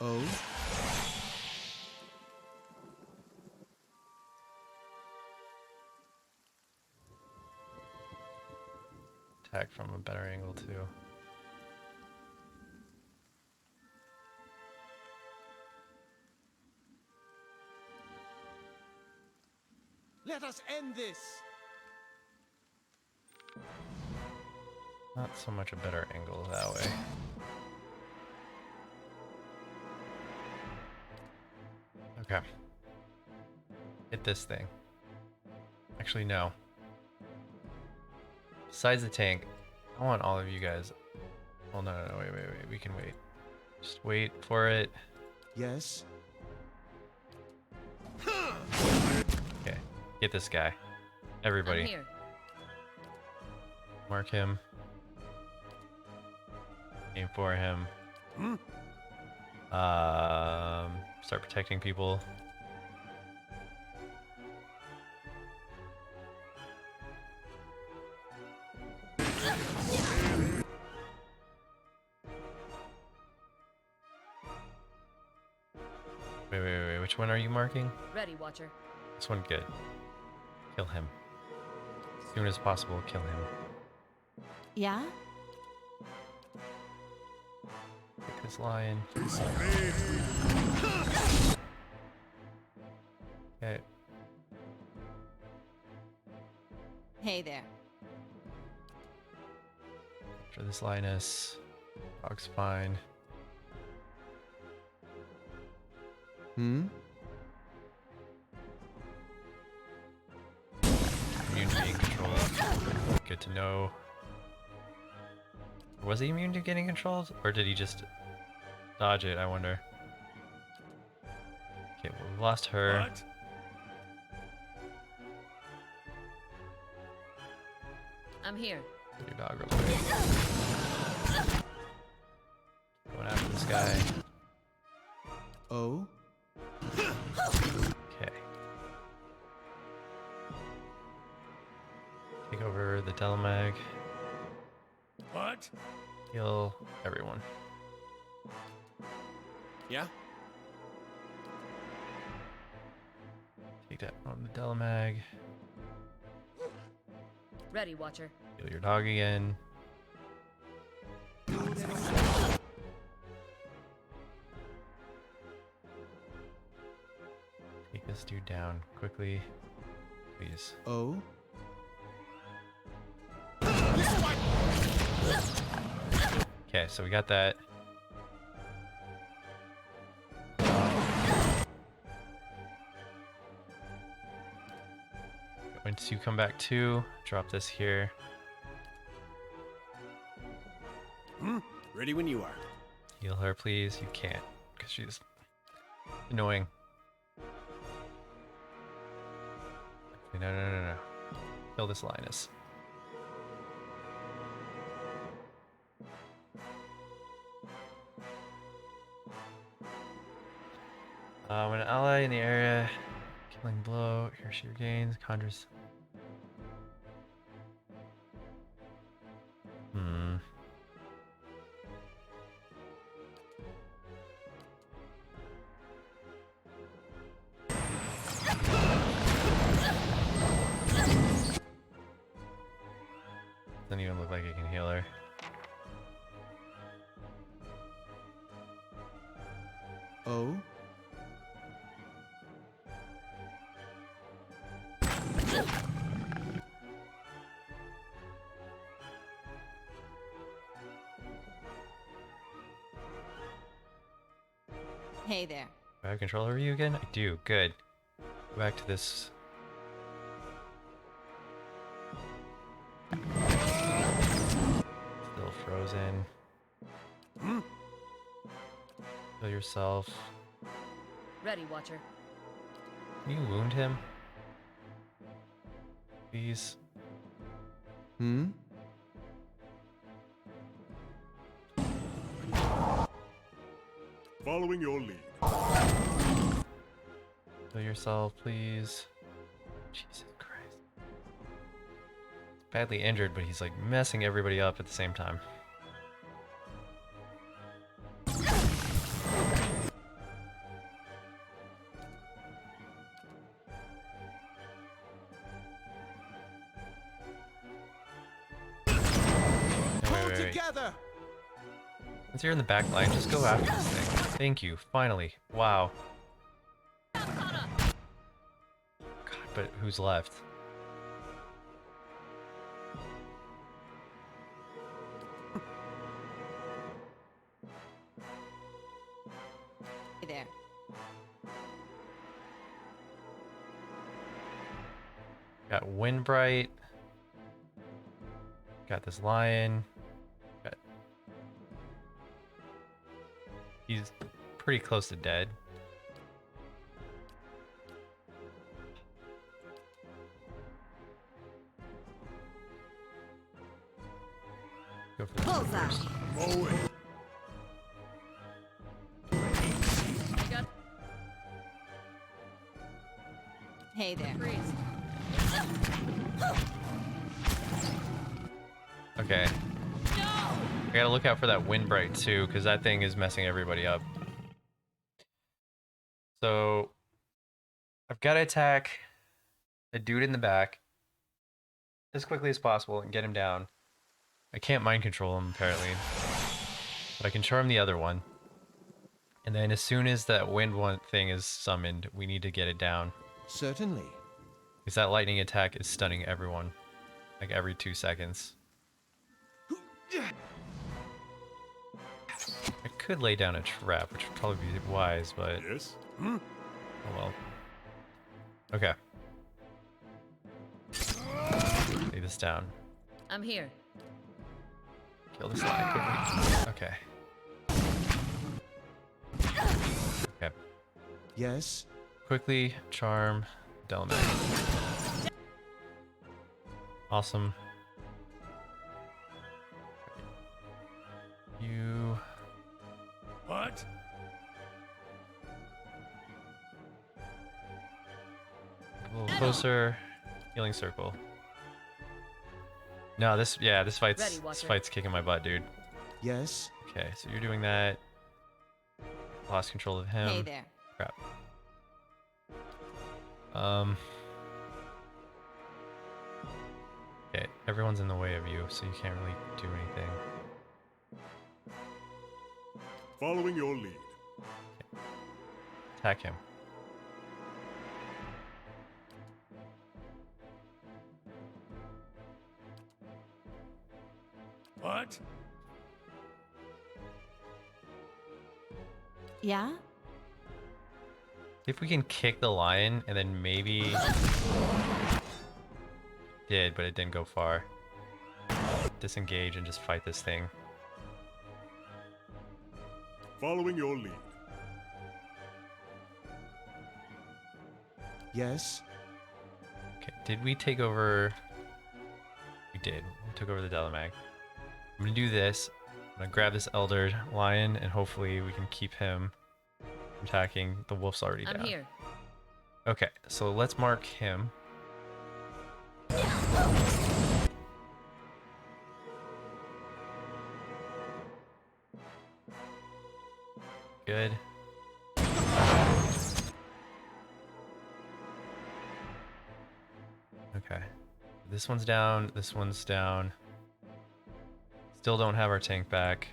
Oh? Attack from a better angle too. Let us end this! Not so much a better angle that way. Okay. Hit this thing. Actually, no. Besides the tank, I want all of you guys. Oh, no, wait. We can wait. Just wait for it. Yes? Okay. Get this guy. Everybody. I'm here. Mark him. Aim for him. Start protecting people. Wait. Which one are you marking? Ready, Watcher. This one, good. Kill him. As soon as possible, kill him. Yeah? Take this lion. Okay. Hey there. After this lioness. Dog's fine. Hmm? Immune to being controlled. Good to know. Was he immune to getting controlled? Or did he just dodge it, I wonder? Okay, well, we lost her. What? I'm here. Get your dog real quick. Going after this guy. Oh? Okay. Take over the Telemag. What? Heal everyone. Yeah? Take that on the Telemag. Ready, Watcher. Heal your dog again. Take this dude down quickly, please. Oh? Okay, so we got that. Once you come back to, drop this here. Ready when you are. Heal her, please. You can't, because she's annoying. No. Kill this Linus. When an ally in the area, killing blow, here's your gains, conjures. Doesn't even look like it can heal her. Oh? Hey there. Do I have control over you again? I do, good. Go back to this. Still frozen. Heal yourself. Ready, Watcher. Can you wound him? Please. Hmm? Following your lead. Heal yourself, please. Jesus Christ. Badly injured, but he's like messing everybody up at the same time. Since you're in the back line, just go after this thing. Thank you, finally. Wow. God, but who's left? Hey there. Got Windbright. Got this lion. Got... He's pretty close to dead. Go for this one first. I got Hey there. freeze. Okay. I gotta look out for that Windbright too, because that thing is messing everybody up. So I've got to attack a dude in the back as quickly as possible and get him down. I can't mind control him apparently, but I can charm the other one. And then as soon as that wind one thing is summoned, we need to get it down. Certainly. Because that lightning attack is stunning everyone, like every 2 seconds. I could lay down a trap, which would probably be wise, but Yes. oh well. Okay. Lay this down. I'm here. Kill this line quickly. Okay. Okay. Yes. Quickly charm Delamac. Awesome. You. What? A little closer. Healing circle. No, this Ready, this Watcher. fight's kicking my butt, dude. Yes. Okay, so you're doing that. Lost control of him. Hey there. Crap. Okay, everyone's in the way of you, so you can't really do anything. Following your lead. Attack him. What? Yeah? If we can kick the lion and then maybe did, but it didn't go far. Disengage and just fight this thing. Following your lead. Yes. Okay, did we take over? We did. We took over the Delamac. I'm gonna do this. I'm gonna grab this Elder Lion and hopefully we can keep him from attacking. The wolf's already I'm down. here. Okay, so let's mark him. Good. Okay. This one's down, this one's down. Still don't have our tank back.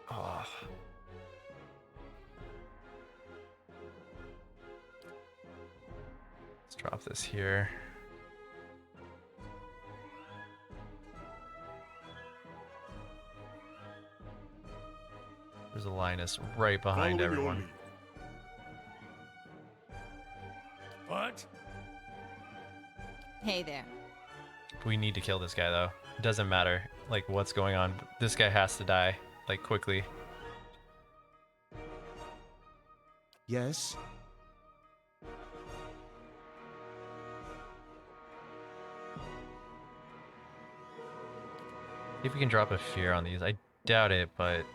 Oh. Let's drop this here. There's a Linus right behind Following everyone. your lead. What? Hey there. We need to kill this guy though. It doesn't matter like what's going on. This guy has to die like quickly. Yes. See if we can drop a fear on these. I doubt it, but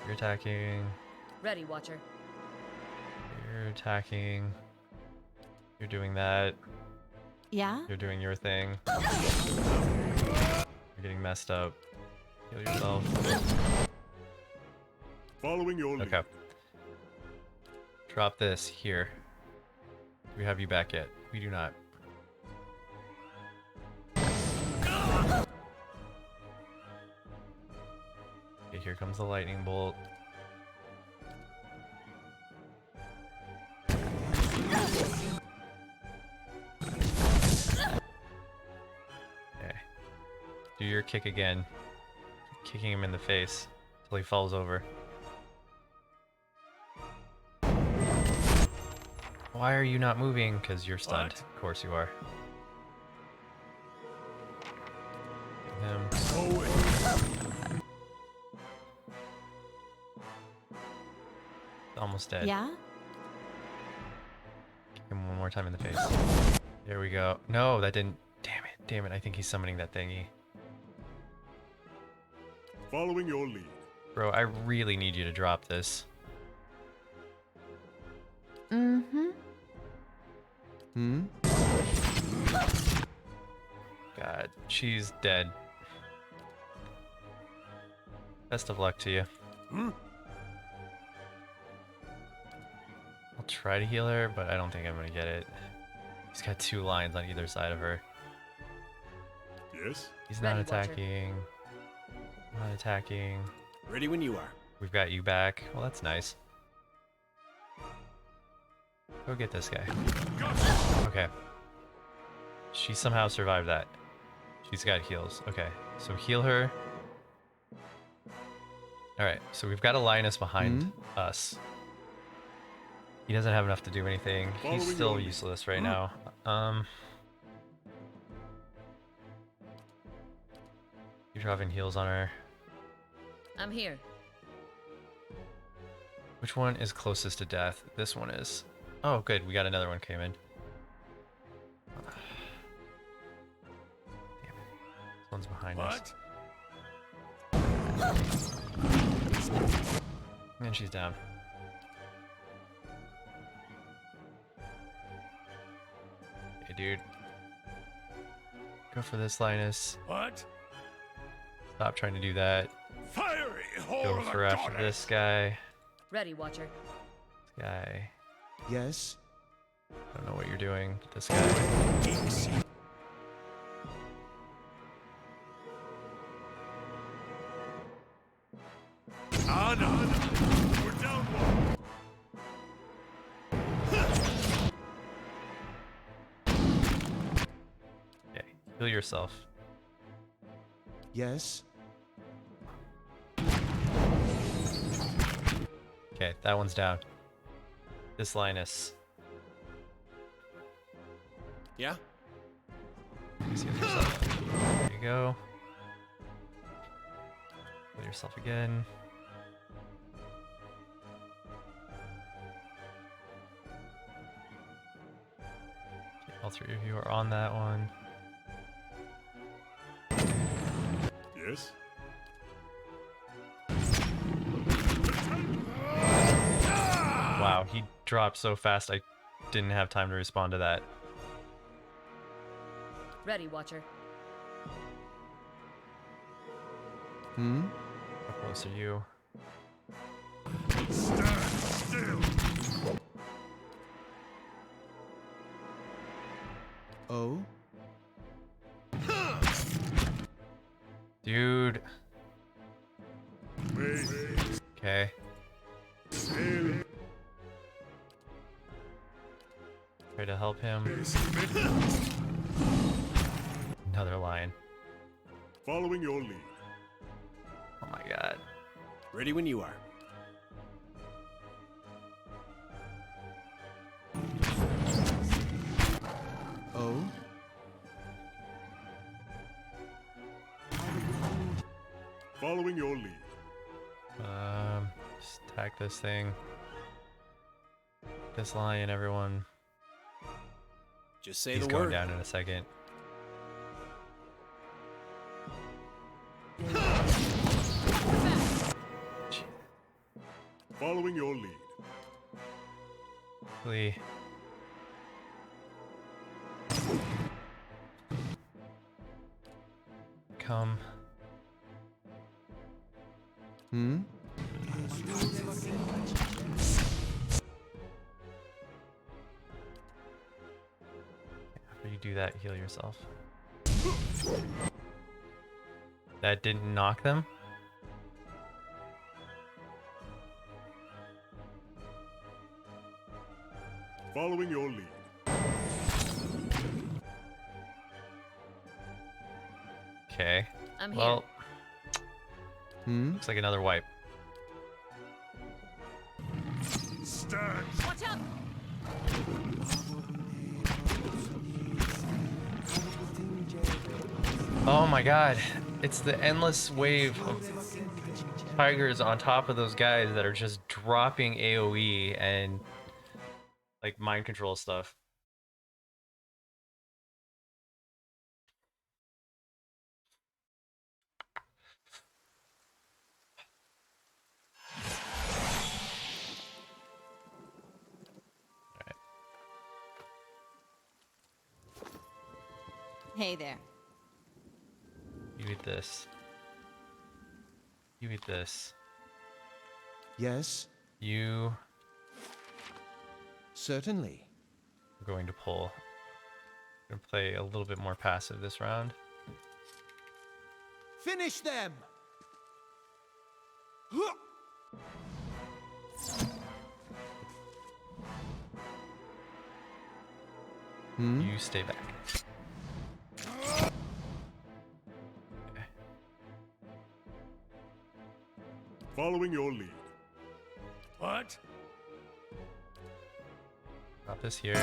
you're attacking. Ready, Watcher. You're attacking. You're doing that. Yeah? You're doing your thing. You're getting messed up. Heal yourself. Following your lead. Okay. Drop this here. Do we have you back yet? We do not. Okay, here comes the lightning bolt. Okay. Do your kick again. Kicking him in the face till he falls over. Why are you not moving? Because you're stunned. What? Of course you are. Him. Forward. Almost dead. Yeah? Kick him one more time in the face. There we go. No, that didn't. Damn it. Damn it. I think he's summoning that thingy. Following your lead. Bro, I really need you to drop this. Mm-hmm. God, she's dead. Best of luck to you. I'll try to heal her, but I don't think I'm gonna get it. He's got 2 lines on either side of her. Yes. He's not Ready, Watcher. attacking. Not attacking. Ready when you are. We've got you back. Well, that's nice. Go get this guy. Okay. She somehow survived that. She's got heals. Okay, so heal her. Alright, so we've got a Linus behind us. He doesn't have enough to do anything. He's Following still your lead. useless right now. You're dropping heals on her. I'm here. Which one is closest to death? This one is. Oh, good. We got another one came in. Damn it. This one's behind us. What? And she's down. Hey, dude. Go for this, Linus. What? Stop trying to do that. Fiery whore Go of for a after goddess. this guy. Ready, Watcher. This guy. Yes. I don't know what you're doing. This guy. Ah, no. We're down one. Okay. Heal yourself. Yes. Okay, that one's down. This Linus. Yeah? Please heal yourself. There you go. Heal yourself again. Okay, all 3 of you are on that one. Yes. Wow, he dropped so fast I didn't have time to respond to that. Ready, Watcher. How close are you? Stand still. Oh? Dude. Wait. Okay. Still. Try to help him. Another lion. Following your lead. Oh my god. Ready when you are. Oh? Following your lead. Just attack this thing. This lion, everyone. Just say He's the going word. down in a second. Following your lead. Lee. Come. After you do that, heal yourself. That didn't knock them? Following your lead. Okay. I'm here. Well, Hmm? looks like another wipe. Stand. Watch out! Oh my god. It's the endless wave of tigers on top of those guys that are just dropping AoE and like mind control stuff. Hey there. You eat this. You eat this. Yes, You certainly. are going to pull. I'm gonna play a little bit more passive this round. Finish them! Hmm? You stay back. Okay. Following your lead. What? Got this here.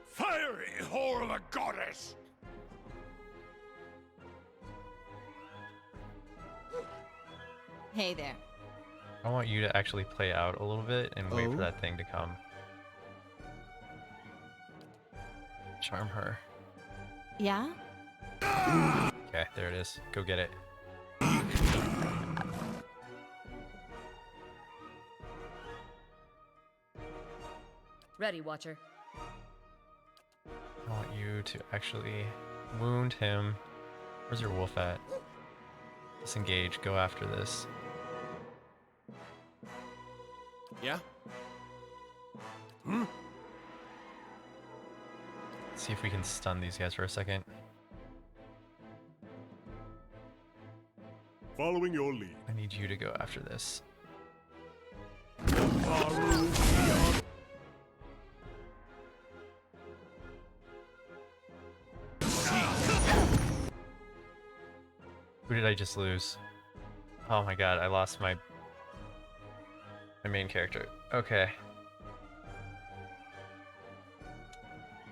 Fiery whore of a goddess! Hey there. I want you to actually play out a little bit and wait Oh? for that thing to come. Charm her. Yeah? Okay, there it is. Go get it. Ready, Watcher. I want you to actually wound him. Where's your wolf at? Disengage. Go after this. Yeah? See if we can stun these guys for a second. Following your lead. I need you to go after this. Who did I just lose? Oh my god, I lost my main character. Okay.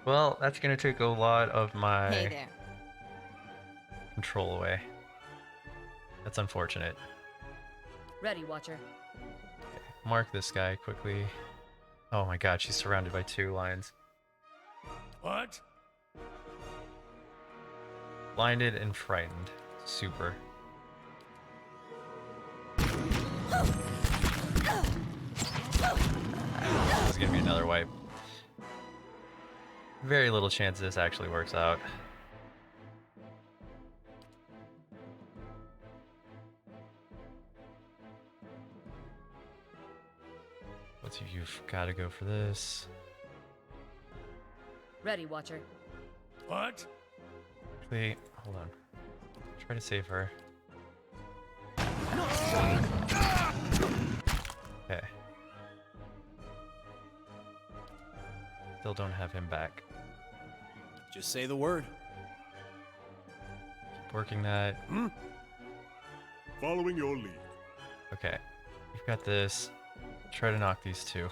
Well, that's gonna take a lot of Hey my there. control away. That's unfortunate. Ready, Watcher. Mark this guy quickly. Oh my god, she's surrounded by 2 lions. What? Blinded and frightened. Super. This is gonna be another wipe. Very little chance this actually works out. What's you've got to go for this? Ready, Watcher. What? Actually, hold on. Try to save her. Okay. Still don't have him back. Just say the word. Keep working that. Following your lead. Okay. You've got this. Try to knock these 2.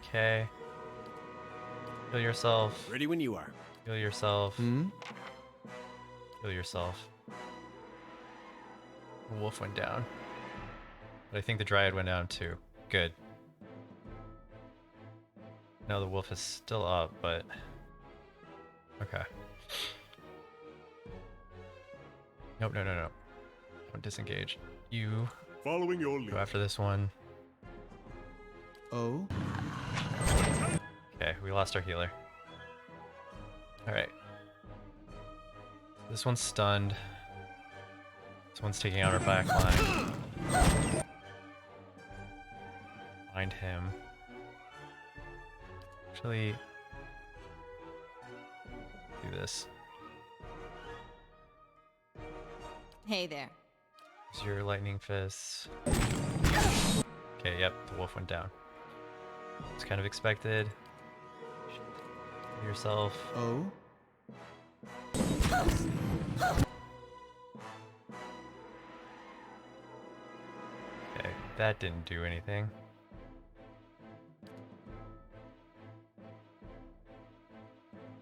Okay. Heal yourself. Ready when you are. Heal yourself. Hmm? Heal yourself. The wolf went down. But I think the dryad went down too. Good. No, the wolf is still up, but... Okay. Nope, no, no, no. Don't disengage. You Following your lead. go after this one. Oh? Okay, we lost our healer. Alright. This one's stunned. This one's taking out our back line. Find him. Actually, do this. Hey there. Use your lightning fists. Okay, yep, the wolf went down. It's kind of expected. Yourself. Oh? Okay, that didn't do anything.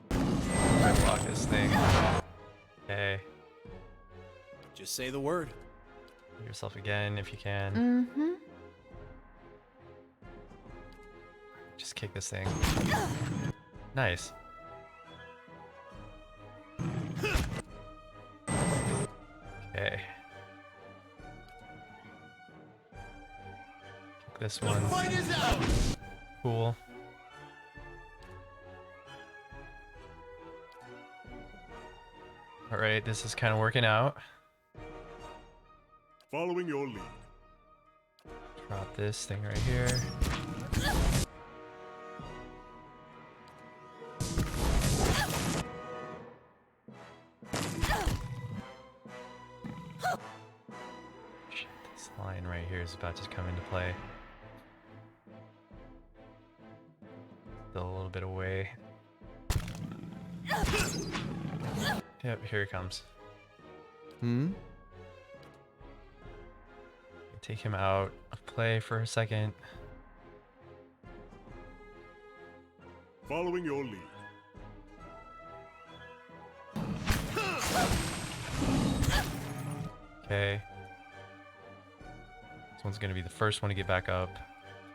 Try to block this thing. Okay, Just say the word. hit yourself again if you can. Mm-hmm. Just kick this thing. Nice. Okay. Kick this one. Cool. Alright, this is kind of working out. Following your lead. Drop this thing right here. Shit, this line right here is about to come into play. Still a little bit away. Yep, here it comes. Hmm? Take him out of play for a second. Following your lead. Okay. This one's gonna be the first one to get back up.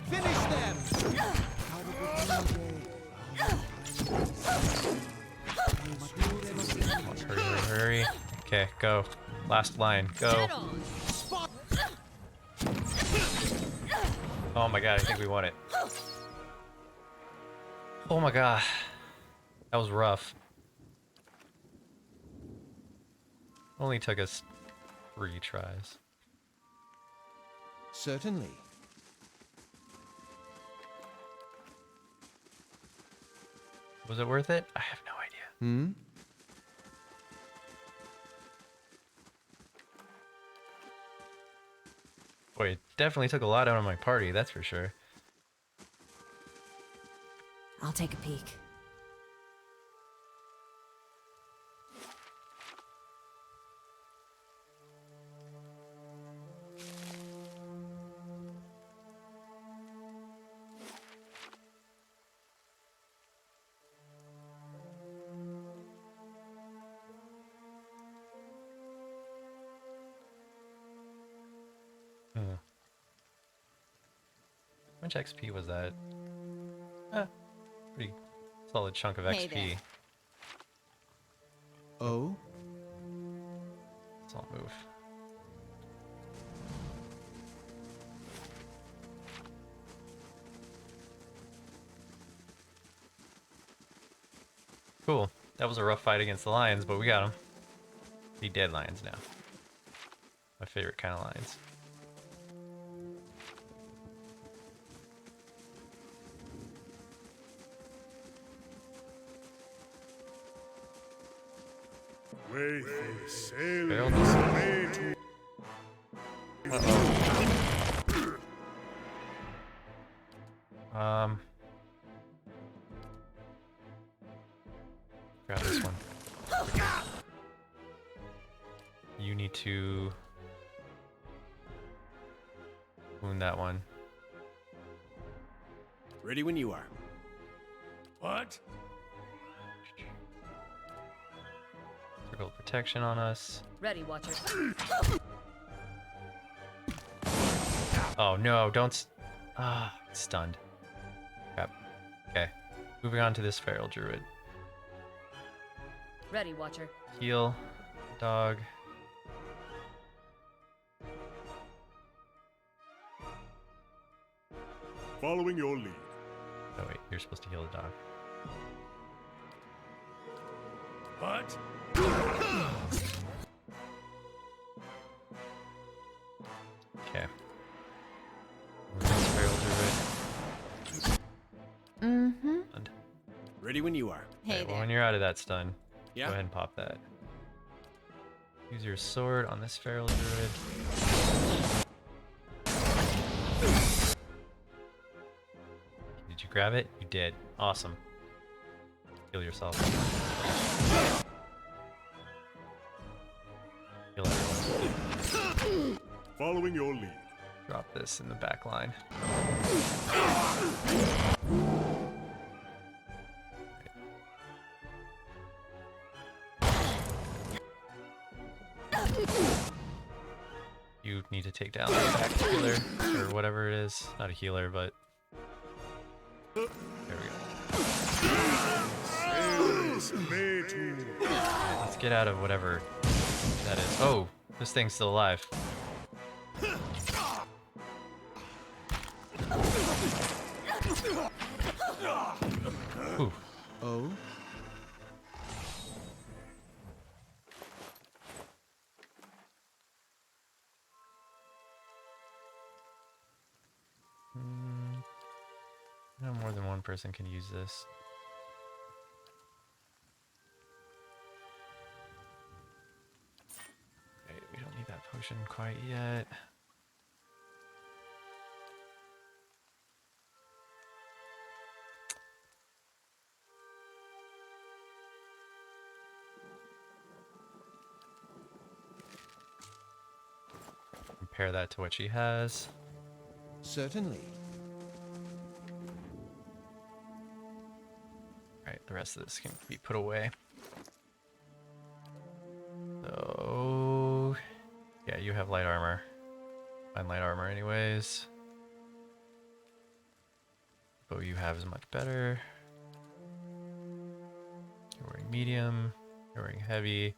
Finish them! Hurry, hurry, hurry. Okay, go. Last line, go. Head on. Oh my god, I think we won it. Oh my god. That was rough. Only took us 3 tries. Certainly. Was it worth it? I have no idea. Hmm? Boy, it definitely took a lot out of my party, that's for sure. I'll take a peek. How much XP was that? Pretty solid chunk of Hey XP. there. Oh? Let's all move. Cool. That was a rough fight against the lions, but we got them. Be dead lions now. My favorite kind of lions. Faithful sail Failed. away to Grab this one. You need to wound that one. Ready when you are. what? Circle of protection on us. Ready, Watcher. Oh no, don't. Stunned. Crap. Okay. Moving on to this feral druid. Ready, Watcher. Heal. Dog. Following your lead. Oh wait, you're supposed to heal the dog. What? Okay. Feral druid. Mm-hmm. Stunned. Ready when you are. Hey Okay, well, there. when you're out of that stun, Yeah? go ahead and pop that. Use your sword on this feral druid. Did you grab it? You did. Awesome. Heal yourself. Heal everyone. Following your lead. Drop this in the back line. You need to take down the back healer, or whatever it is. Not a healer, but... There we go. Let's get out of whatever that is. Oh, this thing's still alive. Ooh. Oh? No, more than one person can use this. Wait, we don't need that potion quite yet. Compare that to what she has. Certainly. Alright, the rest of this can be put away. So... yeah, you have light armor. Find light armor anyways. Bow you have is much better. You're wearing medium. You're wearing heavy.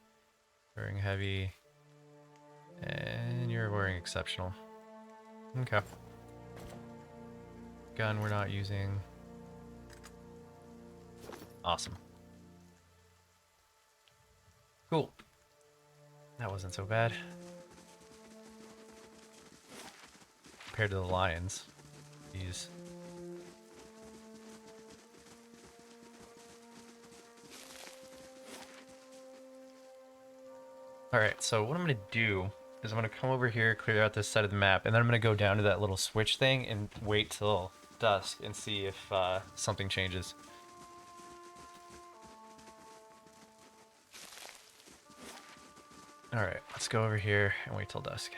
You're wearing heavy. And you're wearing exceptional. Okay. Gun we're not using. Awesome. Cool. That wasn't so bad. Compared to the lions. These. Alright, so what I'm going to do is I'm going to come over here, clear out this side of the map, and then I'm going to go down to that little switch thing and wait till dusk and see if something changes. Alright, let's go over here and wait till dusk.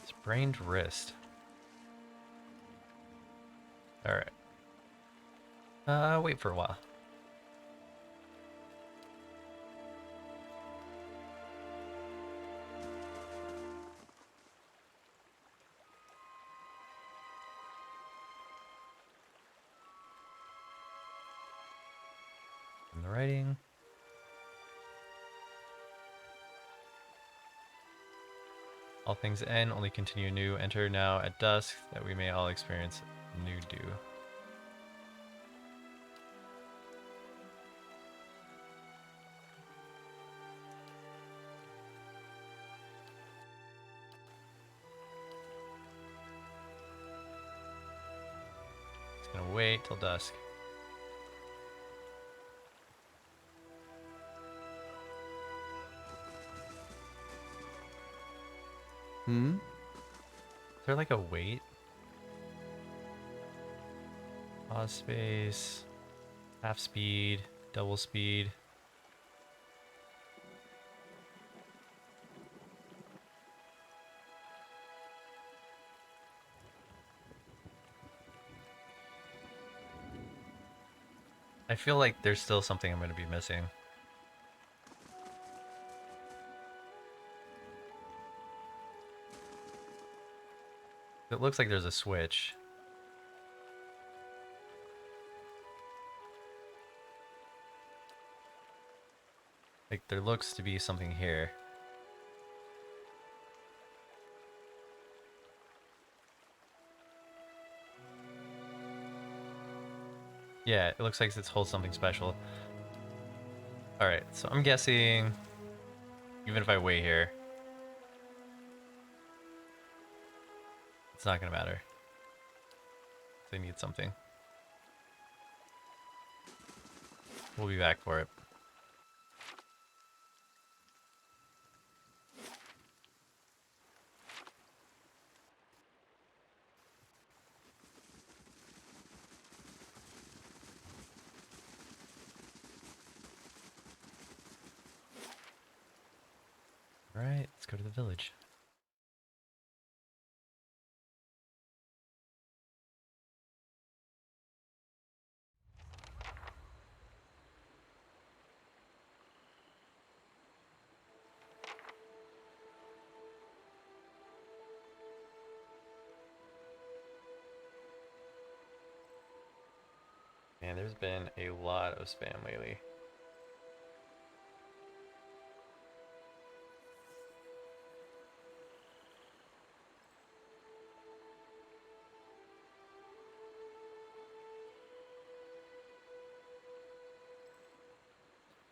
Sprained wrist. Alright. Wait for a while. In the writing. All things end, only continue new. Enter now at dusk, that we may all experience new dew. Just gonna wait till dusk. Hmm? Is there like a wait? Pause space, half speed, double speed. I feel like there's still something I'm going to be missing. It looks like there's a switch. Like there looks to be something here. Yeah, it looks like it's holds something special. Alright, so I'm guessing, even if I wait here, it's not gonna matter. They need something. We'll be back for it. Alright, let's go to the village. Man, there's been a lot of spam lately.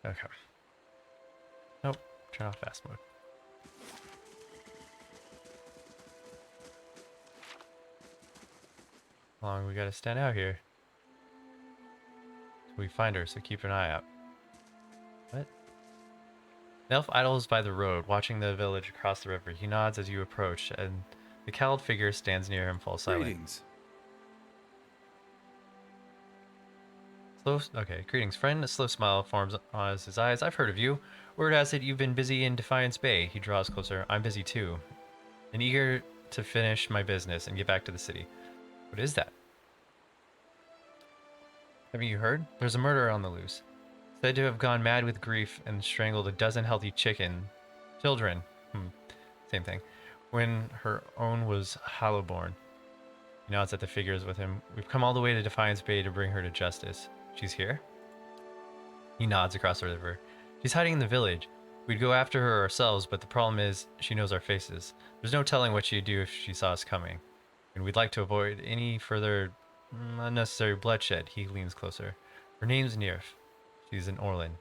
Okay. Nope. Turn off fast mode. How long we gotta stand out here? Till we find her, so keep an eye out. What? The elf idles by the road, watching the village across the river. He nods as you approach, and the cowled figure stands near him, falls silent. Greetings. Okay, greetings, friend. A slow smile forms on his eyes. I've heard of you. Word has it you've been busy in Defiance Bay. He draws closer. I'm busy too, and eager to finish my business and get back to the city. What is that? Haven't you heard? There's a murderer on the loose. Said to have gone mad with grief and strangled a dozen healthy children. Same thing. When her own was Hallowborn. He nods at the figures with him. We've come all the way to Defiance Bay to bring her to justice. She's here? He nods across the river. She's hiding in the village. We'd go after her ourselves, but the problem is she knows our faces. There's no telling what she'd do if she saw us coming. And we'd like to avoid any further unnecessary bloodshed. He leans closer. Her name's Nirf. She's in Orlin.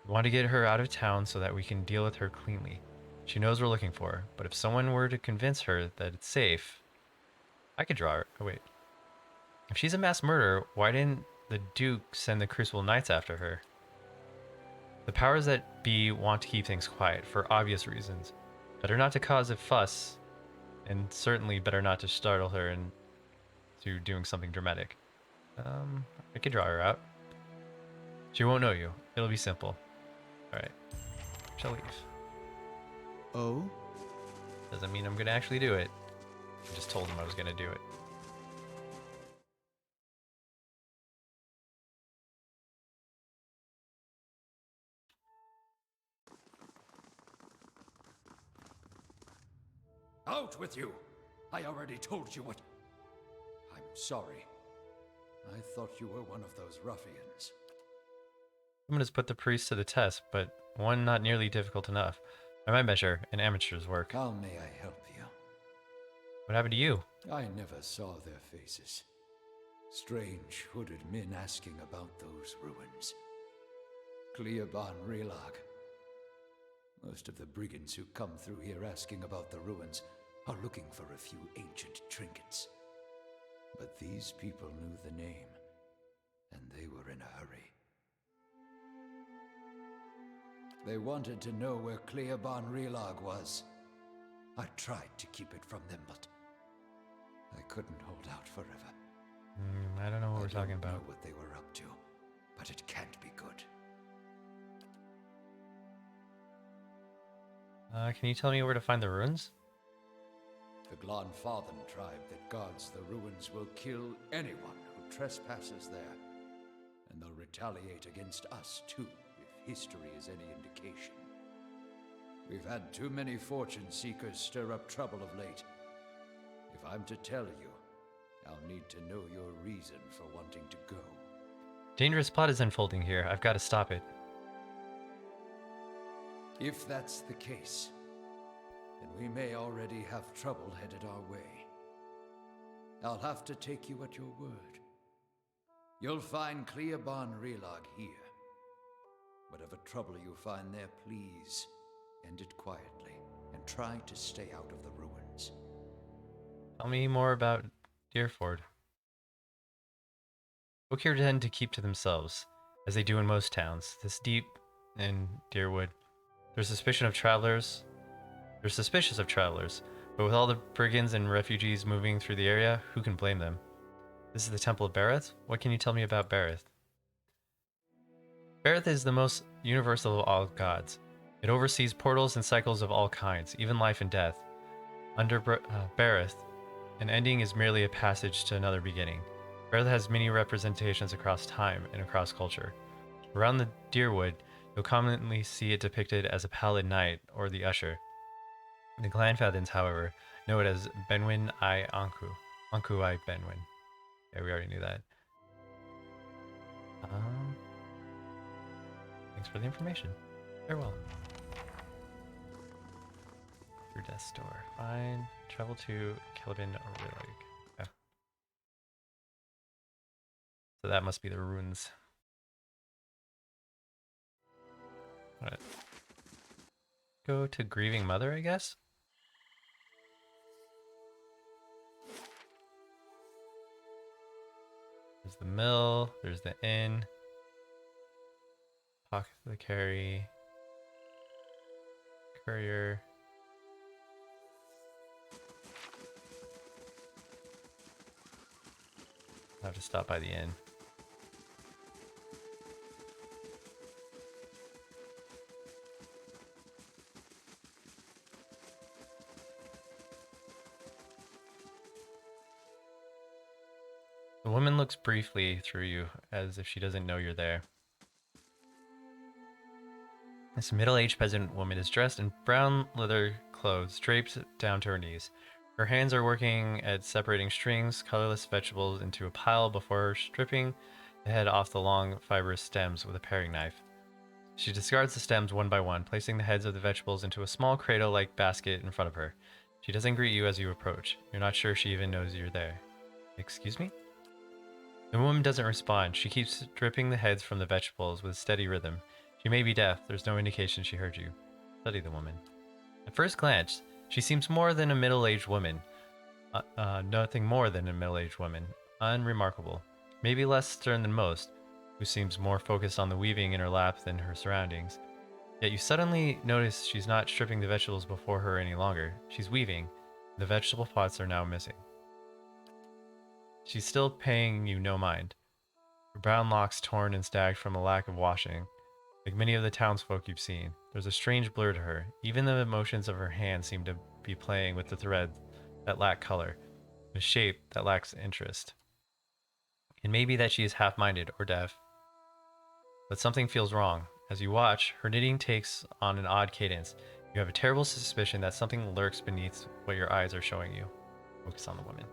We want to get her out of town so that we can deal with her cleanly. She knows we're looking for her, but if someone were to convince her that it's safe, I could draw her. Oh, wait. If she's a mass murderer, why didn't the Duke send the Crucible Knights after her? The powers that be want to keep things quiet, for obvious reasons. Better not to cause a fuss, and certainly better not to startle her into doing something dramatic. I could draw her out. She won't know you. It'll be simple. Alright. Shall leave. Oh? Doesn't mean I'm gonna actually do it. I just told him I was gonna do it. Out with you! I already told you what. I'm sorry. I thought you were one of those ruffians. I'm gonna put the priest to the test, but one not nearly difficult enough. By my measure, an amateur's work. How may I help you? What happened to you? I never saw their faces. Strange hooded men asking about those ruins. Cleoban Relag. Most of the brigands who come through here asking about the ruins are looking for a few ancient trinkets. But these people knew the name, and they were in a hurry. They wanted to know where Cleoban Relag was. I tried to keep it from them, but I couldn't hold out forever. I don't know what we're talking I don't about. know what they were up to, but it can't be good. Can you tell me where to find the ruins? The Glanfathan tribe that guards the ruins will kill anyone who trespasses there. And they'll retaliate against us too, if history is any indication. We've had too many fortune seekers stir up trouble of late. If I'm to tell you, I'll need to know your reason for wanting to go. Dangerous plot is unfolding here. I've got to stop it. If that's the case, then we may already have trouble headed our way. I'll have to take you at your word. You'll find Cleoban Relag here. Whatever trouble you find there, please end it quietly and try to stay out of the ruins. Tell me more about Deerford. Folk here tend to keep to themselves, as they do in most towns. This deep in Deerwood, they're suspicious of travelers, but with all the brigands and refugees moving through the area, who can blame them? This is the Temple of Bareth? What can you tell me about Bareth? Bareth is the most universal of all gods. It oversees portals and cycles of all kinds, even life and death. Under Bareth, an ending is merely a passage to another beginning. Bareth has many representations across time and across culture. Around the Deerwood, you'll commonly see it depicted as a pallid knight or the usher. The Glanfathans, however, know it as Benwyn I Anku. Anku I Benwyn. Yeah, we already knew that. Thanks for the information. Farewell. Your death's door. Fine. Travel to Kelvin Rillig. Yeah. So that must be the ruins. Alright. Go to Grieving Mother, I guess? There's the mill, there's the inn. Apothecary. Courier. I'll have to stop by the inn. The woman looks briefly through you, as if she doesn't know you're there. This middle-aged peasant woman is dressed in brown leather clothes, draped down to her knees. Her hands are working at separating strings, colorless vegetables into a pile before stripping the head off the long, fibrous stems with a paring knife. She discards the stems one by one, placing the heads of the vegetables into a small cradle-like basket in front of her. She doesn't greet you as you approach. You're not sure she even knows you're there. Excuse me? The woman doesn't respond. She keeps dripping the heads from the vegetables with steady rhythm. She may be deaf. There's no indication she heard you. Study the woman. At first glance, she seems more than a middle-aged woman. Nothing more than a middle-aged woman. Unremarkable. Maybe less stern than most, who seems more focused on the weaving in her lap than her surroundings. Yet you suddenly notice she's not stripping the vegetables before her any longer. She's weaving. The vegetable pots are now missing. She's still paying you no mind. Her brown locks torn and stagged from a lack of washing. Like many of the townsfolk you've seen, there's a strange blur to her. Even the motions of her hands seem to be playing with the threads that lack color, the shape that lacks interest. It may be that she is half-minded or deaf, but something feels wrong. As you watch, her knitting takes on an odd cadence. You have a terrible suspicion that something lurks beneath what your eyes are showing you. Focus on the woman.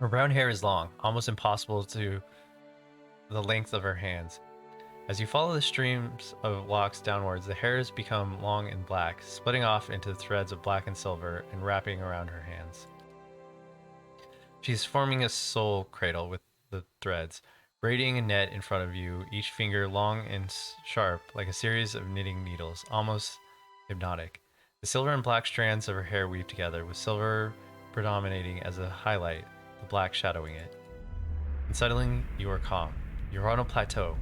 Her brown hair is long, almost impossible to the length of her hands. As you follow the streams of locks downwards, the hairs become long and black, splitting off into threads of black and silver and wrapping around her hands. She's forming a soul cradle with the threads, braiding a net in front of you, each finger long and sharp like a series of knitting needles, almost hypnotic. The silver and black strands of her hair weave together, with silver predominating as a highlight, the black shadowing it. And suddenly, you are calm. You're on a plateau,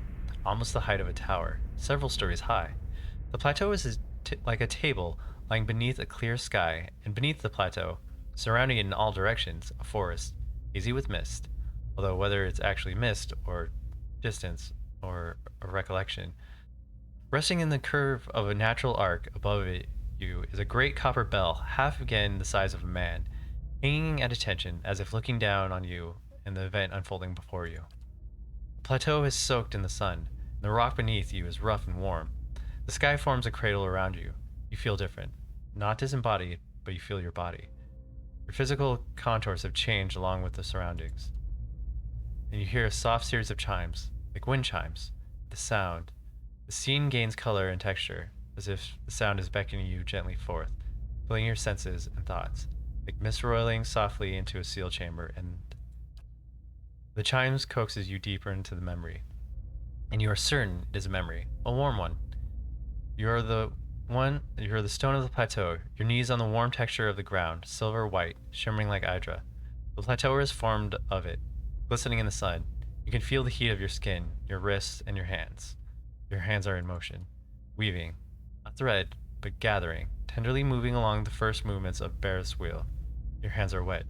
almost the height of a tower, several stories high. The plateau is like a table lying beneath a clear sky, and beneath the plateau, surrounding it in all directions, a forest, hazy with mist. Although whether it's actually mist, or distance, or a recollection. Resting in the curve of a natural arc above you is a great copper bell, half again the size of a man, hanging at attention as if looking down on you and the event unfolding before you. The plateau is soaked in the sun, and the rock beneath you is rough and warm. The sky forms a cradle around you. You feel different. Not disembodied, but you feel your body. Your physical contours have changed along with the surroundings. And you hear a soft series of chimes, like wind chimes. The sound. The scene gains color and texture, as if the sound is beckoning you gently forth, filling your senses and thoughts. like mist rolling softly into a sealed chamber, and the chimes coaxes you deeper into the memory. And you are certain it is a memory, a warm one. You are the stone of the plateau, your knees on the warm texture of the ground, silver white, shimmering like Hydra. The plateau is formed of it, glistening in the sun. You can feel the heat of your skin, your wrists, and your hands. Your hands are in motion, weaving, not thread, but gathering, tenderly moving along the first movements of Barreth's wheel. Your hands are wet.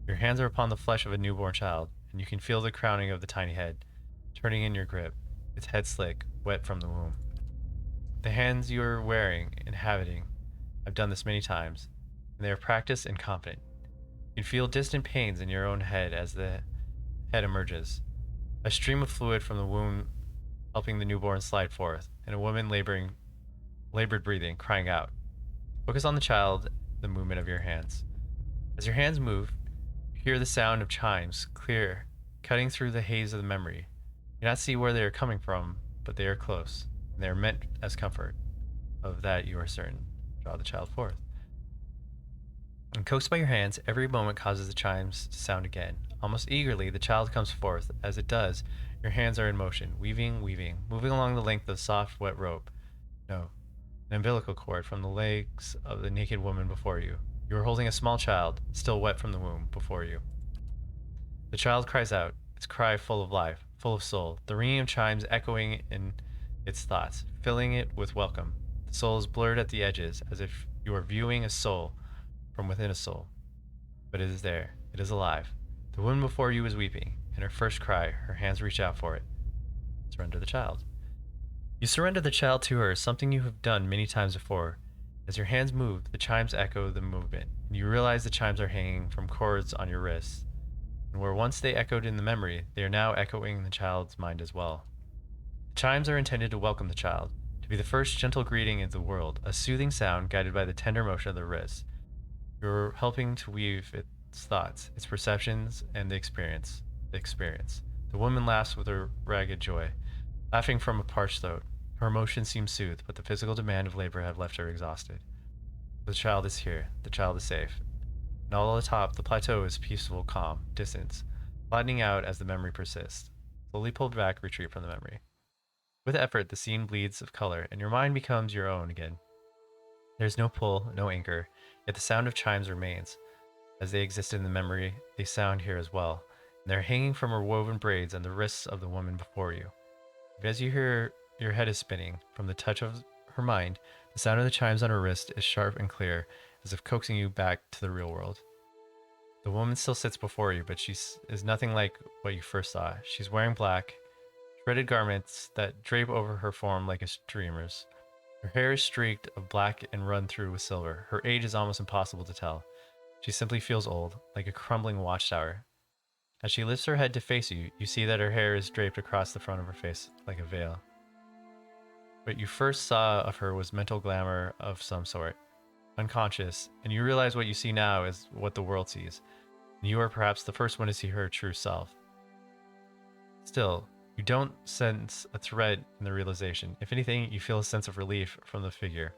Your hands are upon the flesh of a newborn child, and you can feel the crowning of the tiny head, turning in your grip, its head slick, wet from the womb. The hands you are wearing, inhabiting, have done this many times, and they are practiced and confident. You can feel distant pains in your own head as the head emerges, a stream of fluid from the womb helping the newborn slide forth, and a woman labored breathing, crying out. Focus on the child, the movement of your hands. As your hands move, you hear the sound of chimes, clear, cutting through the haze of the memory. You cannot see where they are coming from, but they are close, and they are meant as comfort. Of that you are certain. Draw the child forth. And coaxed by your hands, every moment causes the chimes to sound again. Almost eagerly, the child comes forth. As it does, your hands are in motion, weaving, moving along the length of soft, wet rope. No, an umbilical cord from the legs of the naked woman before you. You are holding a small child, still wet from the womb, before you. The child cries out, its cry full of life, full of soul, the ringing of chimes echoing in its thoughts, filling it with welcome. The soul is blurred at the edges, as if you are viewing a soul from within a soul. But it is there. It is alive. The woman before you is weeping. In her first cry, her hands reach out for it. Surrender the child. You surrender the child to her, something you have done many times before. As your hands move, the chimes echo the movement, and you realize the chimes are hanging from cords on your wrists. And where once they echoed in the memory, they are now echoing in the child's mind as well. The chimes are intended to welcome the child, to be the first gentle greeting in the world, a soothing sound guided by the tender motion of the wrists. You're helping to weave its thoughts, its perceptions, and the experience. The woman laughs with her ragged joy, laughing from a parched throat. Her emotions seem soothed, but the physical demand of labor have left her exhausted. The child is here. The child is safe. And all atop the plateau is peaceful, calm, distance, flattening out as the memory persists. Slowly pulled back, retreat from the memory. With effort, the scene bleeds of color, and your mind becomes your own again. There is no pull, no anchor, yet the sound of chimes remains. As they existed in the memory, they sound here as well, and they're hanging from her woven braids on the wrists of the woman before you. But as you hear, your head is spinning. From the touch of her mind, the sound of the chimes on her wrist is sharp and clear, as if coaxing you back to the real world. The woman still sits before you, but she is nothing like what you first saw. She's wearing black, shredded garments that drape over her form like a streamer's. Her hair is streaked of black and run through with silver. Her age is almost impossible to tell. She simply feels old, like a crumbling watchtower. As she lifts her head to face you, you see that her hair is draped across the front of her face like a veil. What you first saw of her was mental glamour of some sort, unconscious, and you realize what you see now is what the world sees. And you are perhaps the first one to see her true self. Still, you don't sense a threat in the realization. If anything, you feel a sense of relief from the figure.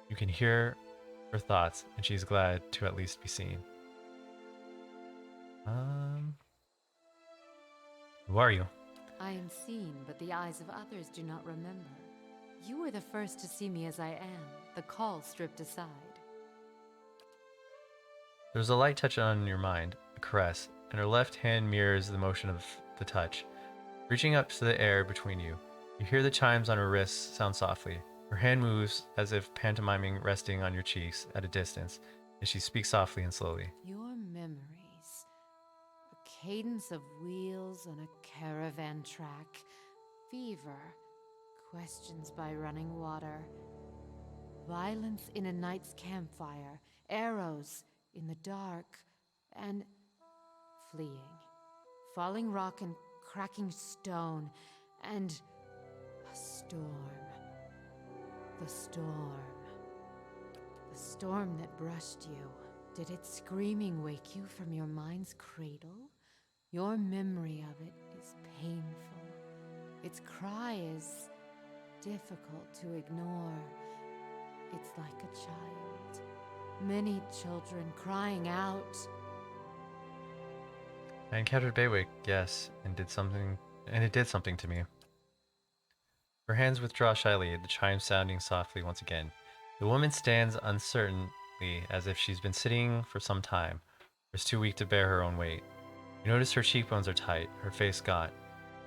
You can hear her thoughts, and she's glad to at least be seen. Who are you? I am seen, but the eyes of others do not remember. You were the first to see me as I am, the call stripped aside. There's a light touch on your mind, a caress, and her left hand mirrors the motion of the touch. Reaching up to the air between you, you hear the chimes on her wrists sound softly. Her hand moves as if pantomiming, resting on your cheeks at a distance, as she speaks softly and slowly. Your memories. A cadence of wheels on a caravan track. Fever. Questions by running water. Violence in a night's campfire. Arrows in the dark. And fleeing. Falling rock and cracking stone. And a storm. The storm. The storm that brushed you. Did its screaming wake you from your mind's cradle? Your memory of it is painful. Its cry is difficult to ignore. It's like a child. Many children crying out. I encountered Baywick, yes, and it did something to me. Her hands withdraw shyly, the chimes sounding softly once again. The woman stands uncertainly, as if she's been sitting for some time, or is too weak to bear her own weight. You notice her cheekbones are tight, her face gaunt.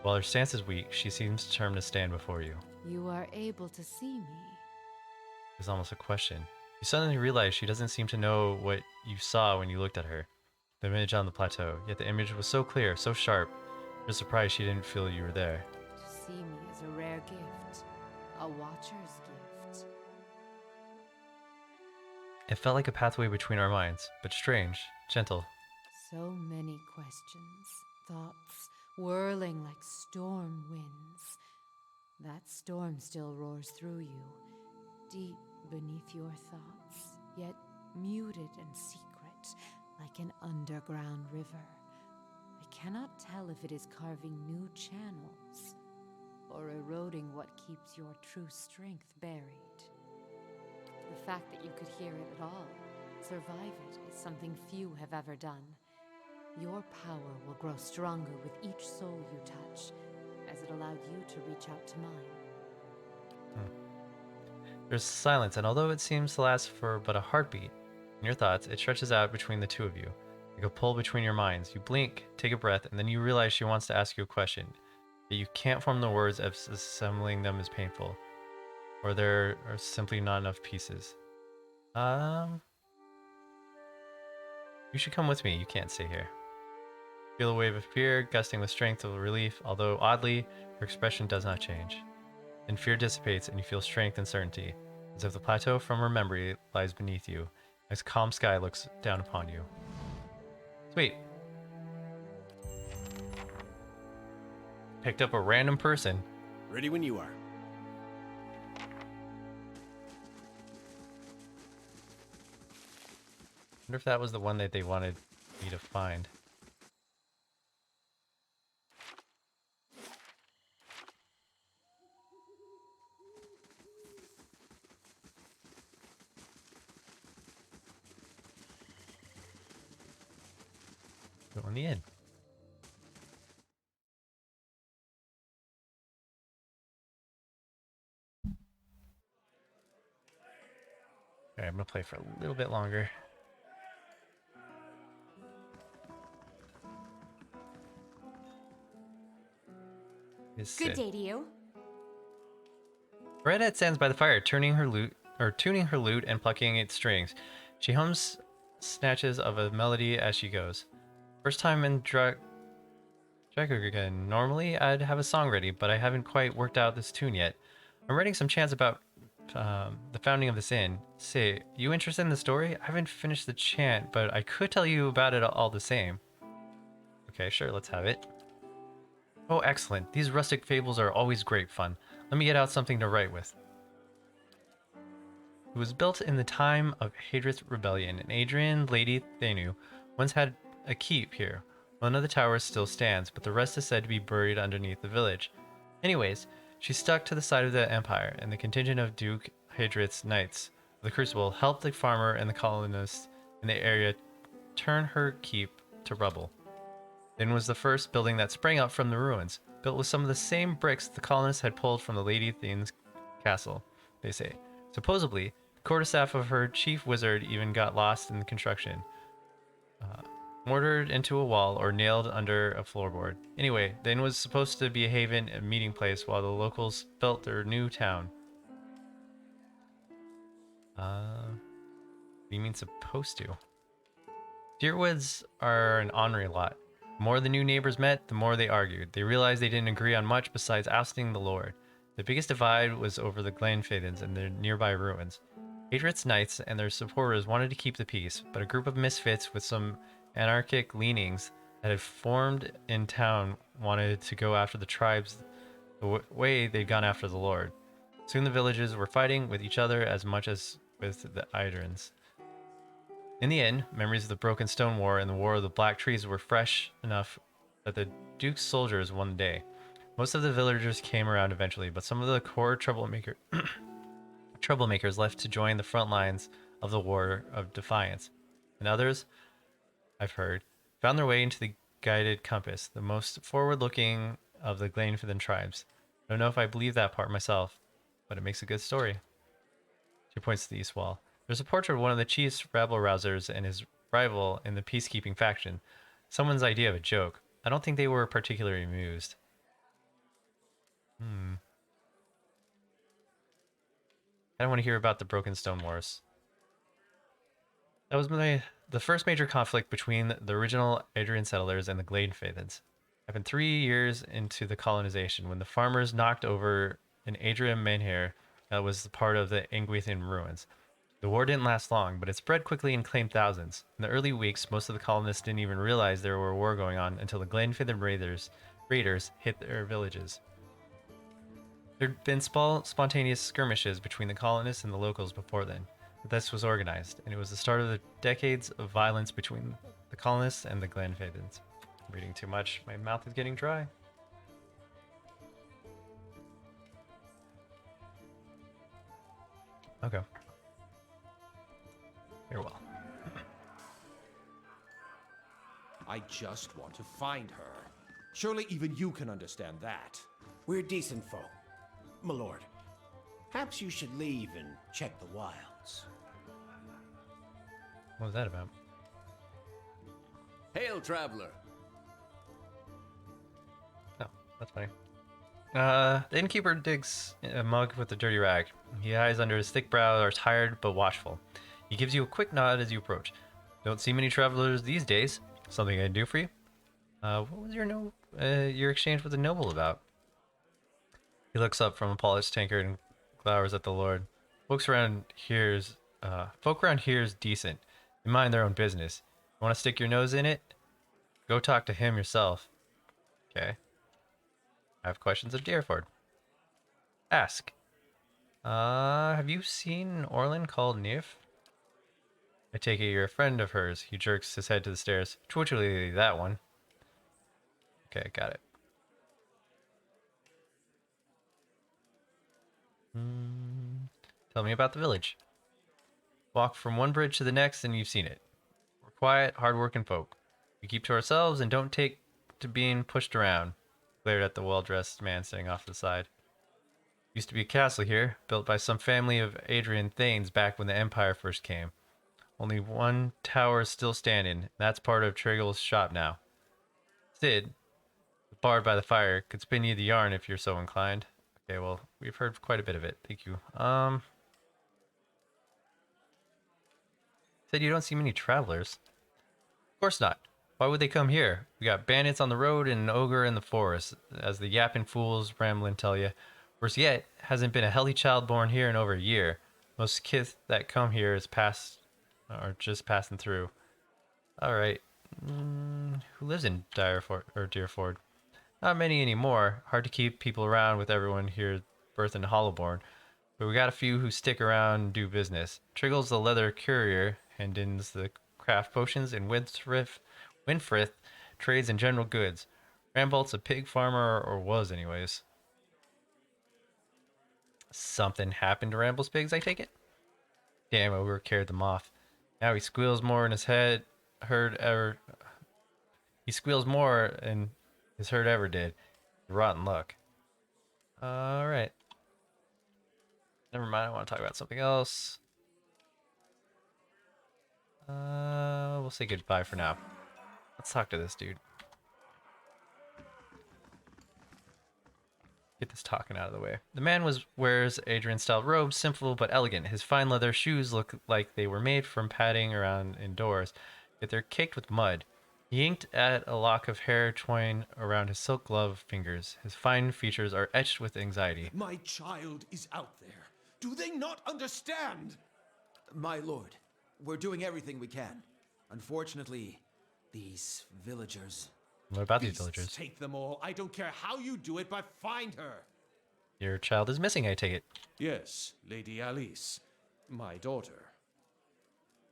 While her stance is weak, she seems determined to stand before you. You are able to see me. It's almost a question. You suddenly realize she doesn't seem to know what you saw when you looked at her. The image on the plateau, yet the image was so clear, so sharp, you're surprised she didn't feel you were there. To see me is a rare gift. A watcher's gift. It felt like a pathway between our minds, but strange, gentle. So many questions, thoughts, whirling like storm winds. That storm still roars through you, deep beneath your thoughts, yet muted and secret, like an underground river. I cannot tell if it is carving new channels, or eroding what keeps your true strength buried. The fact that you could hear it at all, survive it, is something few have ever done. Your power will grow stronger with each soul you touch, as it allowed you to reach out to mine. There's silence, and although it seems to last for but a heartbeat, in your thoughts, it stretches out between the two of you, like a pull between your minds. You blink, take a breath, and then you realize she wants to ask you a question, yet you can't form the words as assembling them is painful, or there are simply not enough pieces. You should come with me, you can't stay here. Feel a wave of fear, gusting with strength of relief, although oddly, her expression does not change. Then fear dissipates and you feel strength and certainty, as if the plateau from her memory lies beneath you, as calm sky looks down upon you. Sweet. Picked up a random person. Ready when you are. Wonder if that was the one that they wanted me to find. Go in the inn. Alright, I'm gonna play for a little bit longer. Good day to you. Redhead stands by the fire, tuning her lute and plucking its strings. She hums snatches of a melody as she goes. First time in Dracogan. Normally, I'd have a song ready, but I haven't quite worked out this tune yet. I'm writing some chants about the founding of this inn. Say, you interested in the story? I haven't finished the chant, but I could tell you about it all the same. Okay, sure, let's have it. Oh, excellent. These rustic fables are always great fun. Let me get out something to write with. It was built in the time of Hadrith's rebellion, and Adrian, Lady Thenu, once had a keep here. One of the towers still stands, but the rest is said to be buried underneath the village. Anyways, she stuck to the side of the Empire, and the contingent of Duke Hadrith's knights of the Crucible helped the farmer and the colonists in the area turn her keep to rubble. Then was the first building that sprang up from the ruins, built with some of the same bricks the colonists had pulled from the Lady Thene's castle, they say. Supposedly, the quarterstaff of her chief wizard even got lost in the construction, mortared into a wall or nailed under a floorboard. Anyway, the inn was supposed to be a haven and meeting place while the locals built their new town. What do you mean supposed to? Deerwoods are an ornery lot. The more the new neighbors met, the more they argued. They realized they didn't agree on much besides ousting the Lord. The biggest divide was over the Glenfiddens and their nearby ruins. Hadrith's knights and their supporters wanted to keep the peace, but a group of misfits with some anarchic leanings that had formed in town wanted to go after the tribes the way they'd gone after the Lord. Soon the villages were fighting with each other as much as with the Idrins. In the end, memories of the Broken Stone War and the War of the Black Trees were fresh enough that the Duke's soldiers won the day. Most of the villagers came around eventually, but some of the core troublemakers left to join the front lines of the War of Defiance, and others, I've heard, found their way into the Guided Compass, the most forward-looking of the Glenfinnan tribes. I don't know if I believe that part myself, but it makes a good story. She points to the east wall. There's a portrait of one of the chief's rabble-rousers and his rival in the peacekeeping faction. Someone's idea of a joke. I don't think they were particularly amused. I don't want to hear about the Broken Stone Wars. That was the first major conflict between the original Adrian settlers and the Glenfinns. Happened 3 years into the colonization when the farmers knocked over an Adrian menhir that was part of the Engwithan ruins. The war didn't last long, but it spread quickly and claimed thousands. In the early weeks, most of the colonists didn't even realize there were a war going on until the Glenfinnan raiders hit their villages. There'd been spontaneous skirmishes between the colonists and the locals before then, but this was organized, and it was the start of the decades of violence between the colonists and the Glenfinnans. I'm reading too much. My mouth is getting dry. Okay. Very well. I just want to find her. Surely even you can understand that. We're decent folk, my lord. Perhaps you should leave and check the wilds. What was that about? Hail, traveler. Oh, that's funny. The innkeeper digs a mug with a dirty rag. He eyes under his thick brow, are tired but watchful. He gives you a quick nod as you approach. Don't see many travelers these days. Something I can do for you? What was your exchange with the noble about? He looks up from a polished tankard and glowers at the lord. Folk around here's decent. They mind their own business. You want to stick your nose in it? Go talk to him yourself. Okay. I have questions of Deerford. Ask. Have you seen an Orlin called Nif? I take it you're a friend of hers. He jerks his head to the stairs. Twitchily, that one. Okay, got it. Tell me about the village. Walk from one bridge to the next and you've seen it. We're quiet, hard-working folk. We keep to ourselves and don't take to being pushed around. Glared at the well-dressed man sitting off to the side. Used to be a castle here, built by some family of Adrian Thanes back when the Empire first came. Only one tower is still standing. That's part of Triggel's shop now. Sid, barred by the fire, could spin you the yarn if you're so inclined. Okay, well, we've heard quite a bit of it. Thank you. Said you don't see many travelers. Of course not. Why would they come here? We got bandits on the road and an ogre in the forest, as the yapping fools rambling tell you. Worse yet, hasn't been a healthy child born here in over a year. Most kith that come here is are just passing through. Alright. Who lives in Deerford? Not many anymore. Hard to keep people around with everyone here birthed in Hollowborn. But we got a few who stick around and do business. Triggle's the leather courier, Hendon's the craft potions, and Winfrith trades in general goods. Rambolt's a pig farmer, or was anyways. Something happened to Ramble's pigs, I take it? Damn, ogre carried them off. Now he squeals more in his He squeals more than his herd ever did. Rotten luck. Alright. Never mind, I want to talk about something else. We'll say goodbye for now. Let's talk to this dude. Get this talking out of the way. The man wears Adrian-style robes, simple but elegant. His fine leather shoes look like they were made from padding around indoors, yet they're caked with mud. He inked at a lock of hair twine around his silk glove fingers. His fine features are etched with anxiety. My child is out there. Do they not understand? My lord, we're doing everything we can. Unfortunately, these villagers... What about these Beasts, villagers? take them all. I don't care how you do it, but find her. Your child is missing, I take it. Yes, Lady Alice, my daughter.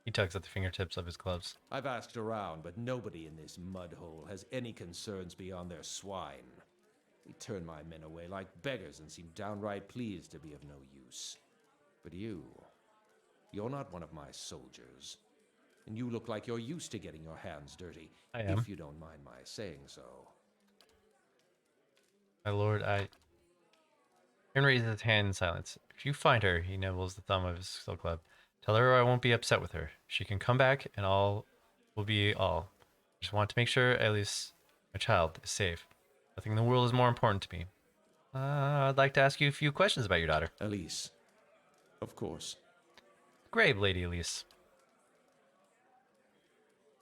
He tugs at the fingertips of his gloves. I've asked around, but nobody in this mud hole has any concerns beyond their swine. They turn my men away like beggars and seem downright pleased to be of no use. But you You're not one of my soldiers. And you look like you're used to getting your hands dirty. I am. If you don't mind my saying so. My lord, Aaron raises his hand in silence. If you find her, he nibbles the thumb of his skull club. Tell her I won't be upset with her. She can come back, and all will be all. I just want to make sure at least my child is safe. Nothing in the world is more important to me. I'd like to ask you a few questions about your daughter. Elise. Of course. Grave, Lady Elise.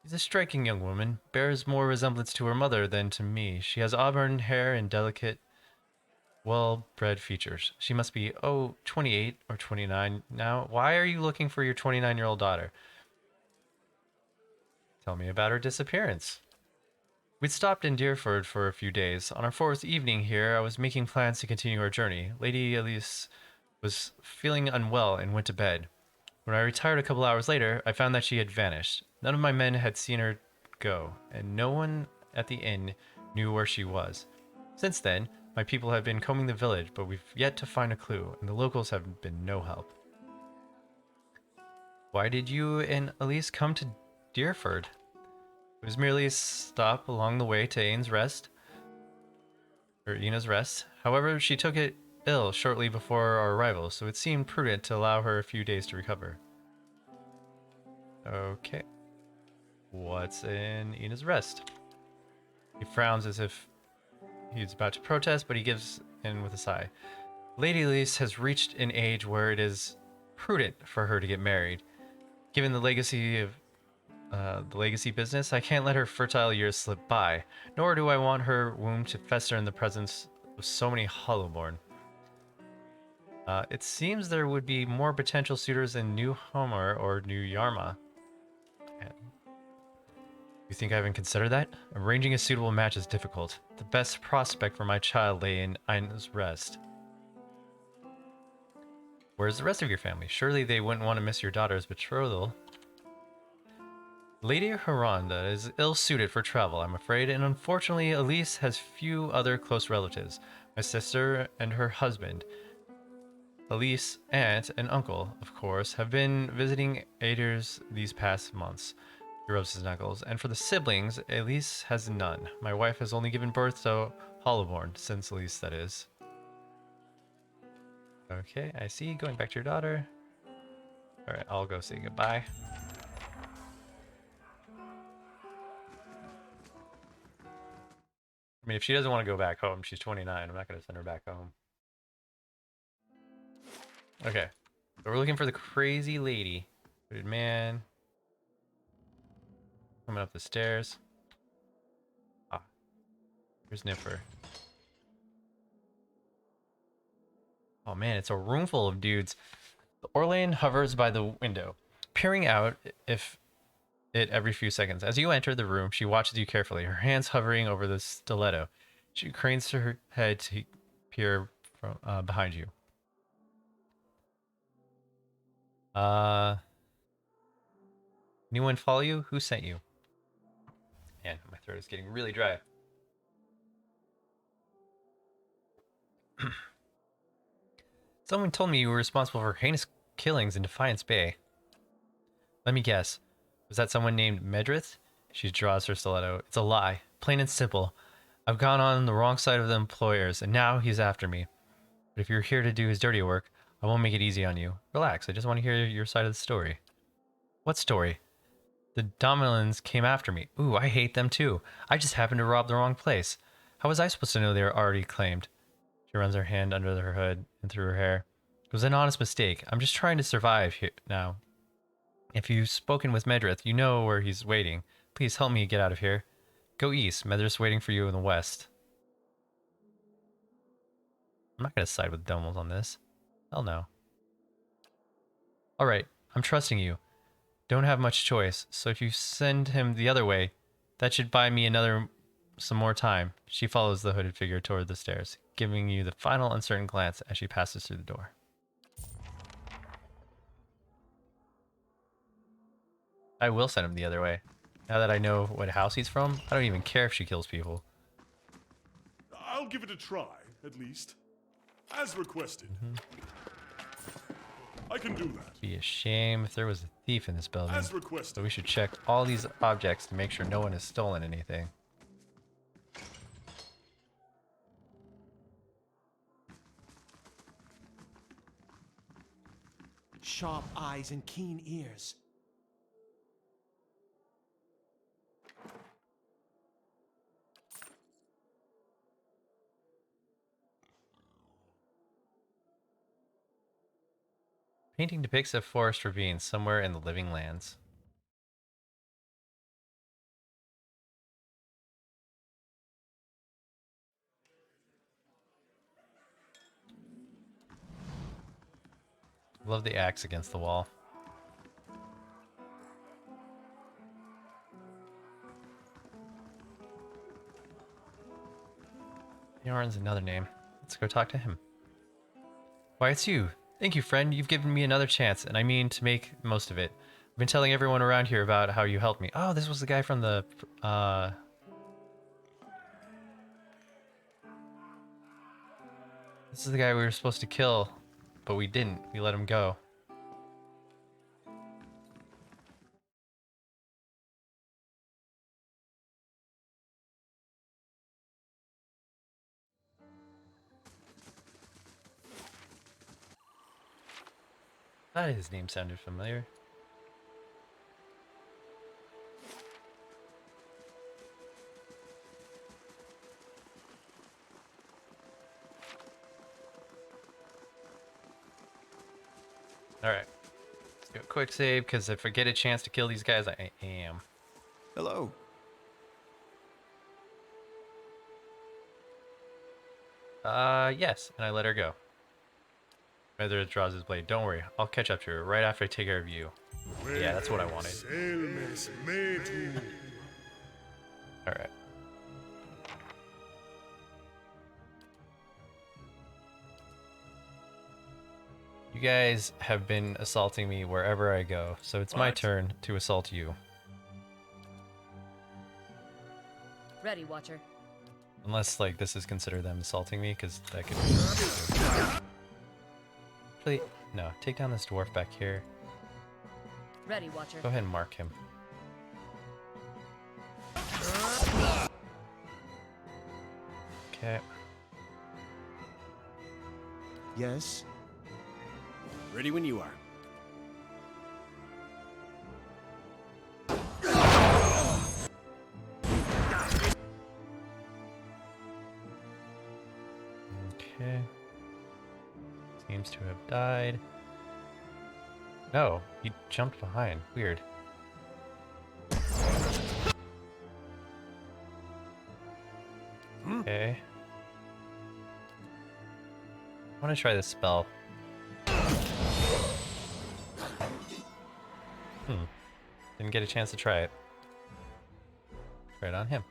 She's a striking young woman, bears more resemblance to her mother than to me. She has auburn hair and delicate, well-bred features. She must be, 28 or 29 now. Why are you looking for your 29-year-old daughter? Tell me about her disappearance. We'd stopped in Deerford for a few days. On our fourth evening here, I was making plans to continue our journey. Lady Elise was feeling unwell and went to bed. When I retired a couple hours later, I found that she had vanished. None of my men had seen her go, and no one at the inn knew where she was. Since then, my people have been combing the village, but we've yet to find a clue, and the locals have been no help. Why did you and Elise come to Deerford? It was merely a stop along the way to Ina's Rest. However, she took it ill shortly before our arrival, so it seemed prudent to allow her a few days to recover. Okay. What's in Ina's Rest? He frowns as if he's about to protest, but he gives in with a sigh. Lady Elise has reached an age where it is prudent for her to get married. Given the legacy of the legacy business, I can't let her fertile years slip by, nor do I want her womb to fester in the presence of so many Hollowborn. It seems there would be more potential suitors in New Homer or New Yarma. You think I haven't considered that? Arranging a suitable match is difficult. The best prospect for my child lay in Ina's Rest. Where's the rest of your family? Surely they wouldn't want to miss your daughter's betrothal. Lady Haronda is ill-suited for travel, I'm afraid, and unfortunately Elise has few other close relatives. My sister and her husband, Elise, aunt, and uncle, of course, have been visiting Aders these past months. He rubs his knuckles. And for the siblings, Elise has none. My wife has only given birth to Hollowborn, since Elise, that is. Okay, I see. Going back to your daughter. Alright, I'll go say goodbye. I mean, if she doesn't want to go back home, she's 29. I'm not going to send her back home. Okay. So we're looking for the crazy lady. Hooded man. Coming up the stairs. Ah. Here's Nipper. Oh man, it's a room full of dudes. Orlane hovers by the window, peering out every few seconds. As you enter the room, she watches you carefully, her hands hovering over the stiletto. She cranes her head to peer from behind you. Anyone follow you? Who sent you? Man, my throat is getting really dry. Someone told me you were responsible for heinous killings in Defiance Bay. Let me guess. Was that someone named Medrith? She draws her stiletto. It's a lie. Plain and simple. I've gone on the wrong side of the employers, and now he's after me. But if you're here to do his dirty work, I won't make it easy on you. Relax, I just want to hear your side of the story. What story? The Domelins came after me. Ooh, I hate them too. I just happened to rob the wrong place. How was I supposed to know they were already claimed? She runs her hand under her hood and through her hair. It was an honest mistake. I'm just trying to survive here now. If you've spoken with Medrith, you know where he's waiting. Please help me get out of here. Go east. Medrith's waiting for you in the west. I'm not going to side with Domels on this. Hell no. Alright, I'm trusting you. Don't have much choice, so if you send him the other way, that should buy me some more time. She follows the hooded figure toward the stairs, giving you the final uncertain glance as she passes through the door. I will send him the other way. Now that I know what house he's from, I don't even care if she kills people. I'll give it a try, at least. As requested. I can do that. Be a shame if there was a thief in this building. As requested. So we should check all these objects to make sure no one has stolen anything. Sharp eyes and keen ears. Painting depicts a forest ravine somewhere in the living lands. Love the axe against the wall. Bjorn's another name. Let's go talk to him. Why, it's you. Thank you, friend. You've given me another chance, and I mean to make the most of it. I've been telling everyone around here about how you helped me. Oh, this was the guy from the, This is the guy we were supposed to kill, but we didn't. We let him go. Thought his name sounded familiar. Alright. Let's do a quick save, because if I get a chance to kill these guys, I am. Hello. Yes, and I let her go. Whether draws his blade. Don't worry, I'll catch up to her right after I take care of you. Yeah, that's what I wanted. Alright. You guys have been assaulting me wherever I go, so it's my turn to assault you. Ready, Watcher. Unless, like, this is considered them assaulting me, because that could be... Actually, no. Take down this dwarf back here. Ready, Watcher. Go ahead and mark him. Okay. Yes? Ready when you are. Okay. Seems to have died. No, he jumped behind. Weird. Okay. I want to try this spell. Didn't get a chance to try it. Try it on him.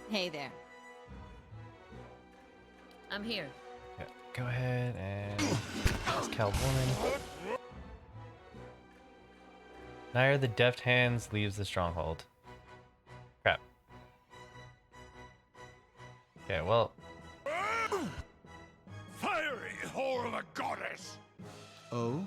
Hey there. I'm here. Yeah, go ahead and cast Calwoman. Nair the Deft Hands leaves the stronghold. Crap. Okay, well. Fiery whore of a goddess! Oh?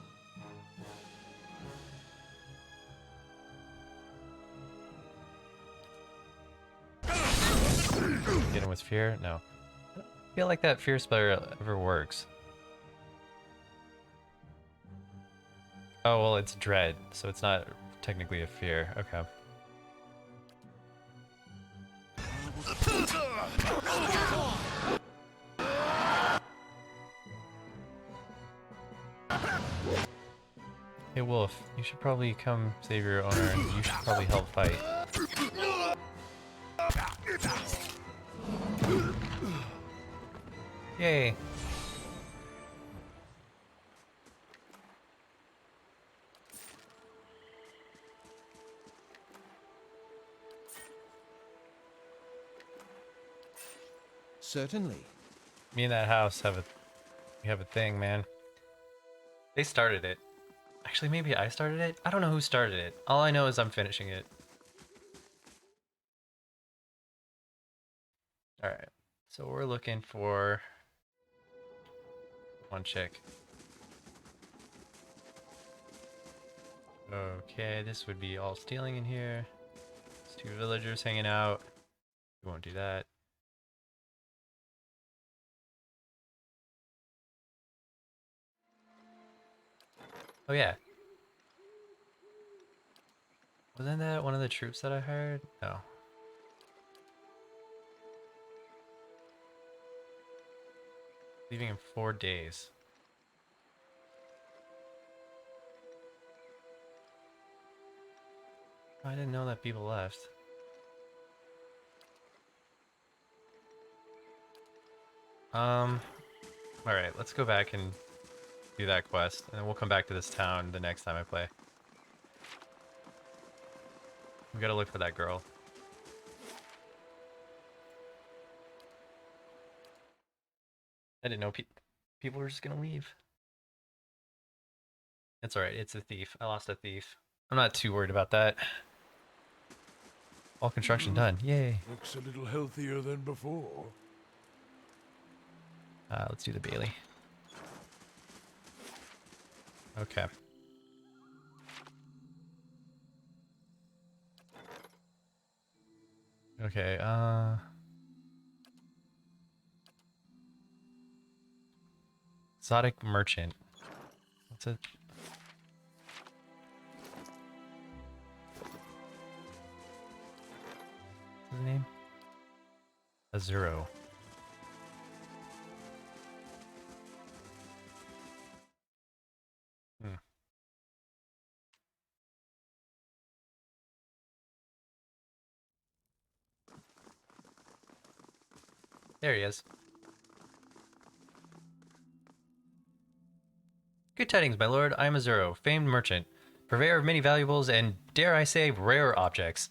Get him with fear? No. I don't feel like that fear spell ever works. Oh, well, it's dread, so it's not technically a fear. Okay. Hey, Wolf, you should probably come save your owner, and you should probably help fight. Yay. Certainly. Me and that house have a thing, man. They started it. Actually, maybe I started it? I don't know who started it. All I know is I'm finishing it. Alright. So we're looking for one chick. Okay, this would be all stealing in here. There's 2 villagers hanging out. We won't do that. Oh yeah. Wasn't that one of the troops that I hired? No. Leaving in 4 days. I didn't know that people left. Alright, let's go back and do that quest, and then we'll come back to this town the next time I play. We gotta look for that girl. I didn't know people were just gonna leave. It's alright, it's a thief. I lost a thief. I'm not too worried about that. All construction done. Yay. Looks a little healthier than before. Let's do the Bailey. Okay. Okay, exotic merchant. What's it? What's his name? Azuro. There he is. Good tidings, my lord. I am Azuro, famed merchant, purveyor of many valuables and, dare I say, rare objects.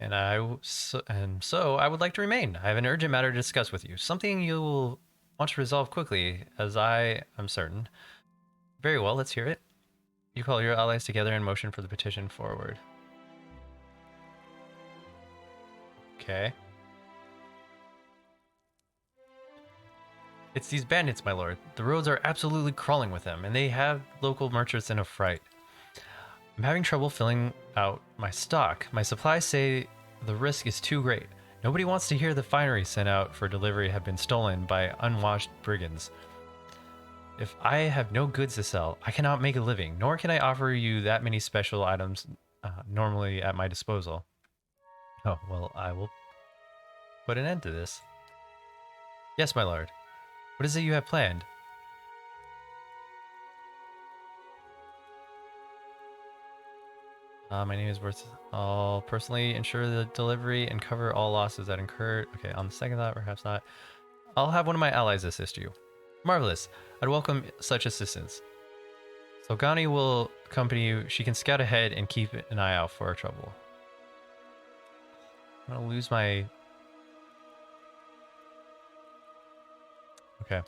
And so I would like to remain. I have an urgent matter to discuss with you. Something you will want to resolve quickly, as I am certain. Very well, let's hear it. You call your allies together and motion for the petition forward. Okay. It's these bandits, my lord. The roads are absolutely crawling with them, and they have local merchants in a fright. I'm having trouble filling out my stock. My supplies say the risk is too great. Nobody wants to hear the finery sent out for delivery have been stolen by unwashed brigands. If I have no goods to sell, I cannot make a living, nor can I offer you that many special items normally at my disposal. Oh, well, I will put an end to this. Yes, my lord. What is it you have planned? My name is Worth. I'll personally ensure the delivery and cover all losses that incurred. Okay, on the second thought, perhaps not. I'll have one of my allies assist you. Marvelous. I'd welcome such assistance. Solgani will accompany you. She can scout ahead and keep an eye out for trouble. I'm gonna lose my... Okay.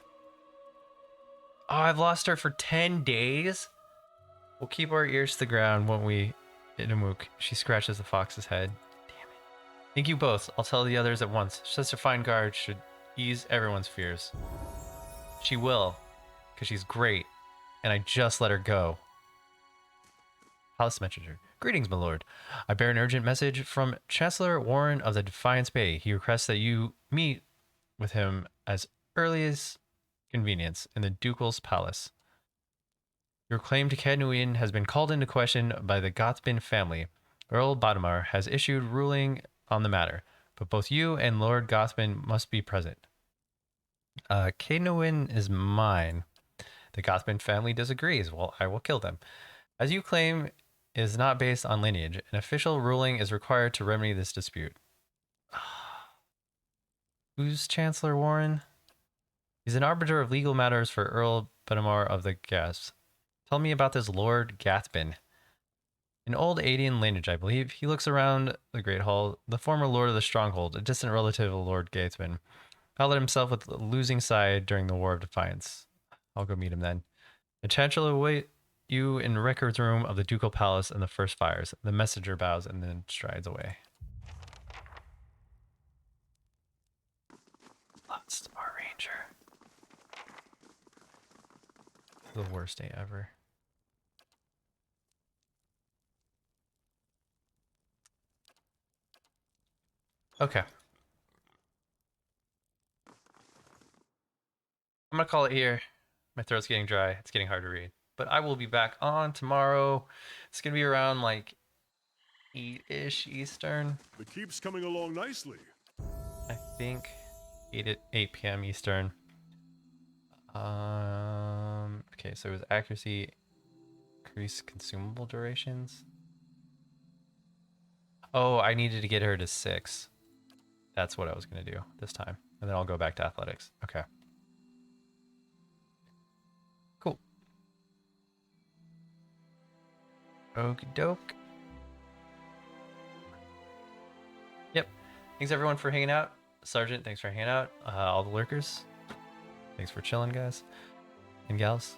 Oh, I've lost her for 10 days? We'll keep our ears to the ground, won't we, Inamook? She scratches the fox's head. Damn it. Thank you both. I'll tell the others at once. Such a fine guard should ease everyone's fears. She will, because she's great, and I just let her go. Palace Messenger. Greetings, my lord. I bear an urgent message from Chancellor Warren of the Defiance Bay. He requests that you meet with him as early as convenience in the Ducal's palace. Your claim to Cadnuin has been called into question by the Gothbin family. Earl Badamar has issued ruling on the matter, but both you and Lord Gothbin must be present. Cadnuin is mine. The Gothbin family disagrees. Well, I will kill them. As you claim is not based on lineage, an official ruling is required to remedy this dispute. Who's Chancellor Warren? He's an arbiter of legal matters for Earl Badamar of the Gasps. Tell me about this Lord Gathbin. An old Adian lineage, I believe. He looks around the Great Hall. The former Lord of the Stronghold, a distant relative of Lord Gathbin. Allied himself with the losing side during the War of Defiance. I'll go meet him then. The Chancellor will await you in records room of the Ducal Palace in the first fires. The messenger bows and then strides away. Star Ranger. The worst day ever. Okay. I'm gonna call it here. My throat's getting dry. It's getting hard to read. But I will be back on tomorrow. It's gonna be around like 8-ish Eastern. The keep's coming along nicely. I think 8 p.m. Eastern. Okay, so it was accuracy, increase consumable durations. Oh, I needed to get her to 6. That's what I was gonna do this time, and then I'll go back to athletics. Okay. Cool. Okie doke. Yep. Thanks everyone for hanging out. Sergeant, thanks for hanging out. All the lurkers, thanks for chilling, guys and gals.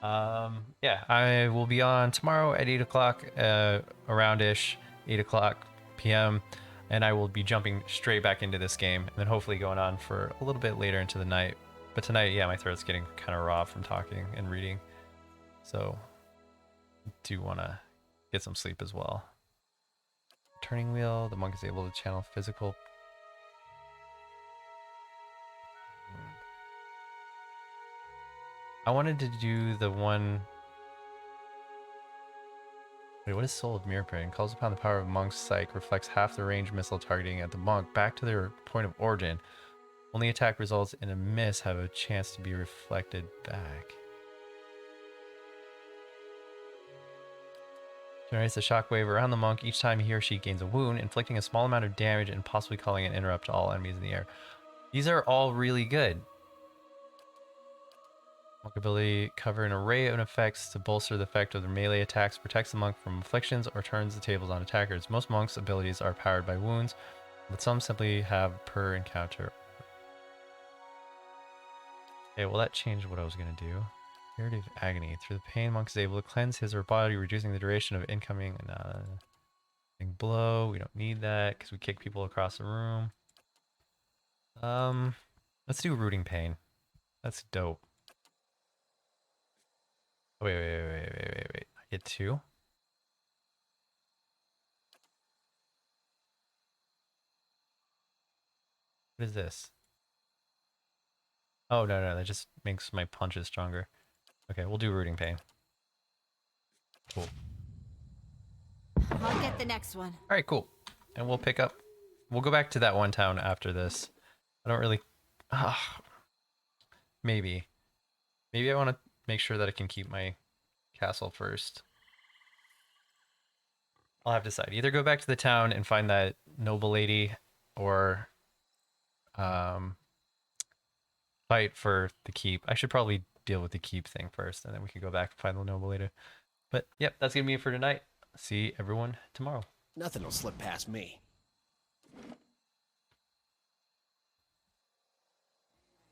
Yeah, I will be on tomorrow at 8 o'clock, around-ish, 8 o'clock p.m., and I will be jumping straight back into this game, and then hopefully going on for a little bit later into the night. But tonight, yeah, my throat's getting kind of raw from talking and reading, so I do want to get some sleep as well. Turning wheel, the monk is able to channel physical. I wanted to do the one. Wait, what is Soul of Mirror Praying? Calls upon the power of monk's psyche, reflects half the range missile targeting at the monk back to their point of origin. Only attack results in a miss have a chance to be reflected back. Generates a shockwave around the monk each time he or she gains a wound, inflicting a small amount of damage and possibly causing an interrupt to all enemies in the air. These are all really good. Monk ability cover an array of effects to bolster the effect of their melee attacks, protects the monk from afflictions, or turns the tables on attackers. Most monks' abilities are powered by wounds, but some simply have per encounter. Okay, well that changed what I was going to do. Curative Agony. Through the pain, monk is able to cleanse his or her body, reducing the duration of incoming blow. We don't need that because we kick people across the room. Let's do Rooting Pain. That's dope. Wait. I get 2? What is this? Oh, no, that just makes my punches stronger. Okay, we'll do Rooting Pain. Cool. I'll get the next one. Alright, cool. And we'll pick up... We'll go back to that one town after this. I don't really... Maybe. Maybe I want to make sure that I can keep my castle first. I'll have to decide. Either go back to the town and find that noble lady, or fight for the keep. I should probably deal with the keep thing first, and then we can go back and find the noble later. But yep, that's gonna be it for tonight. See everyone tomorrow. Nothing will slip past me.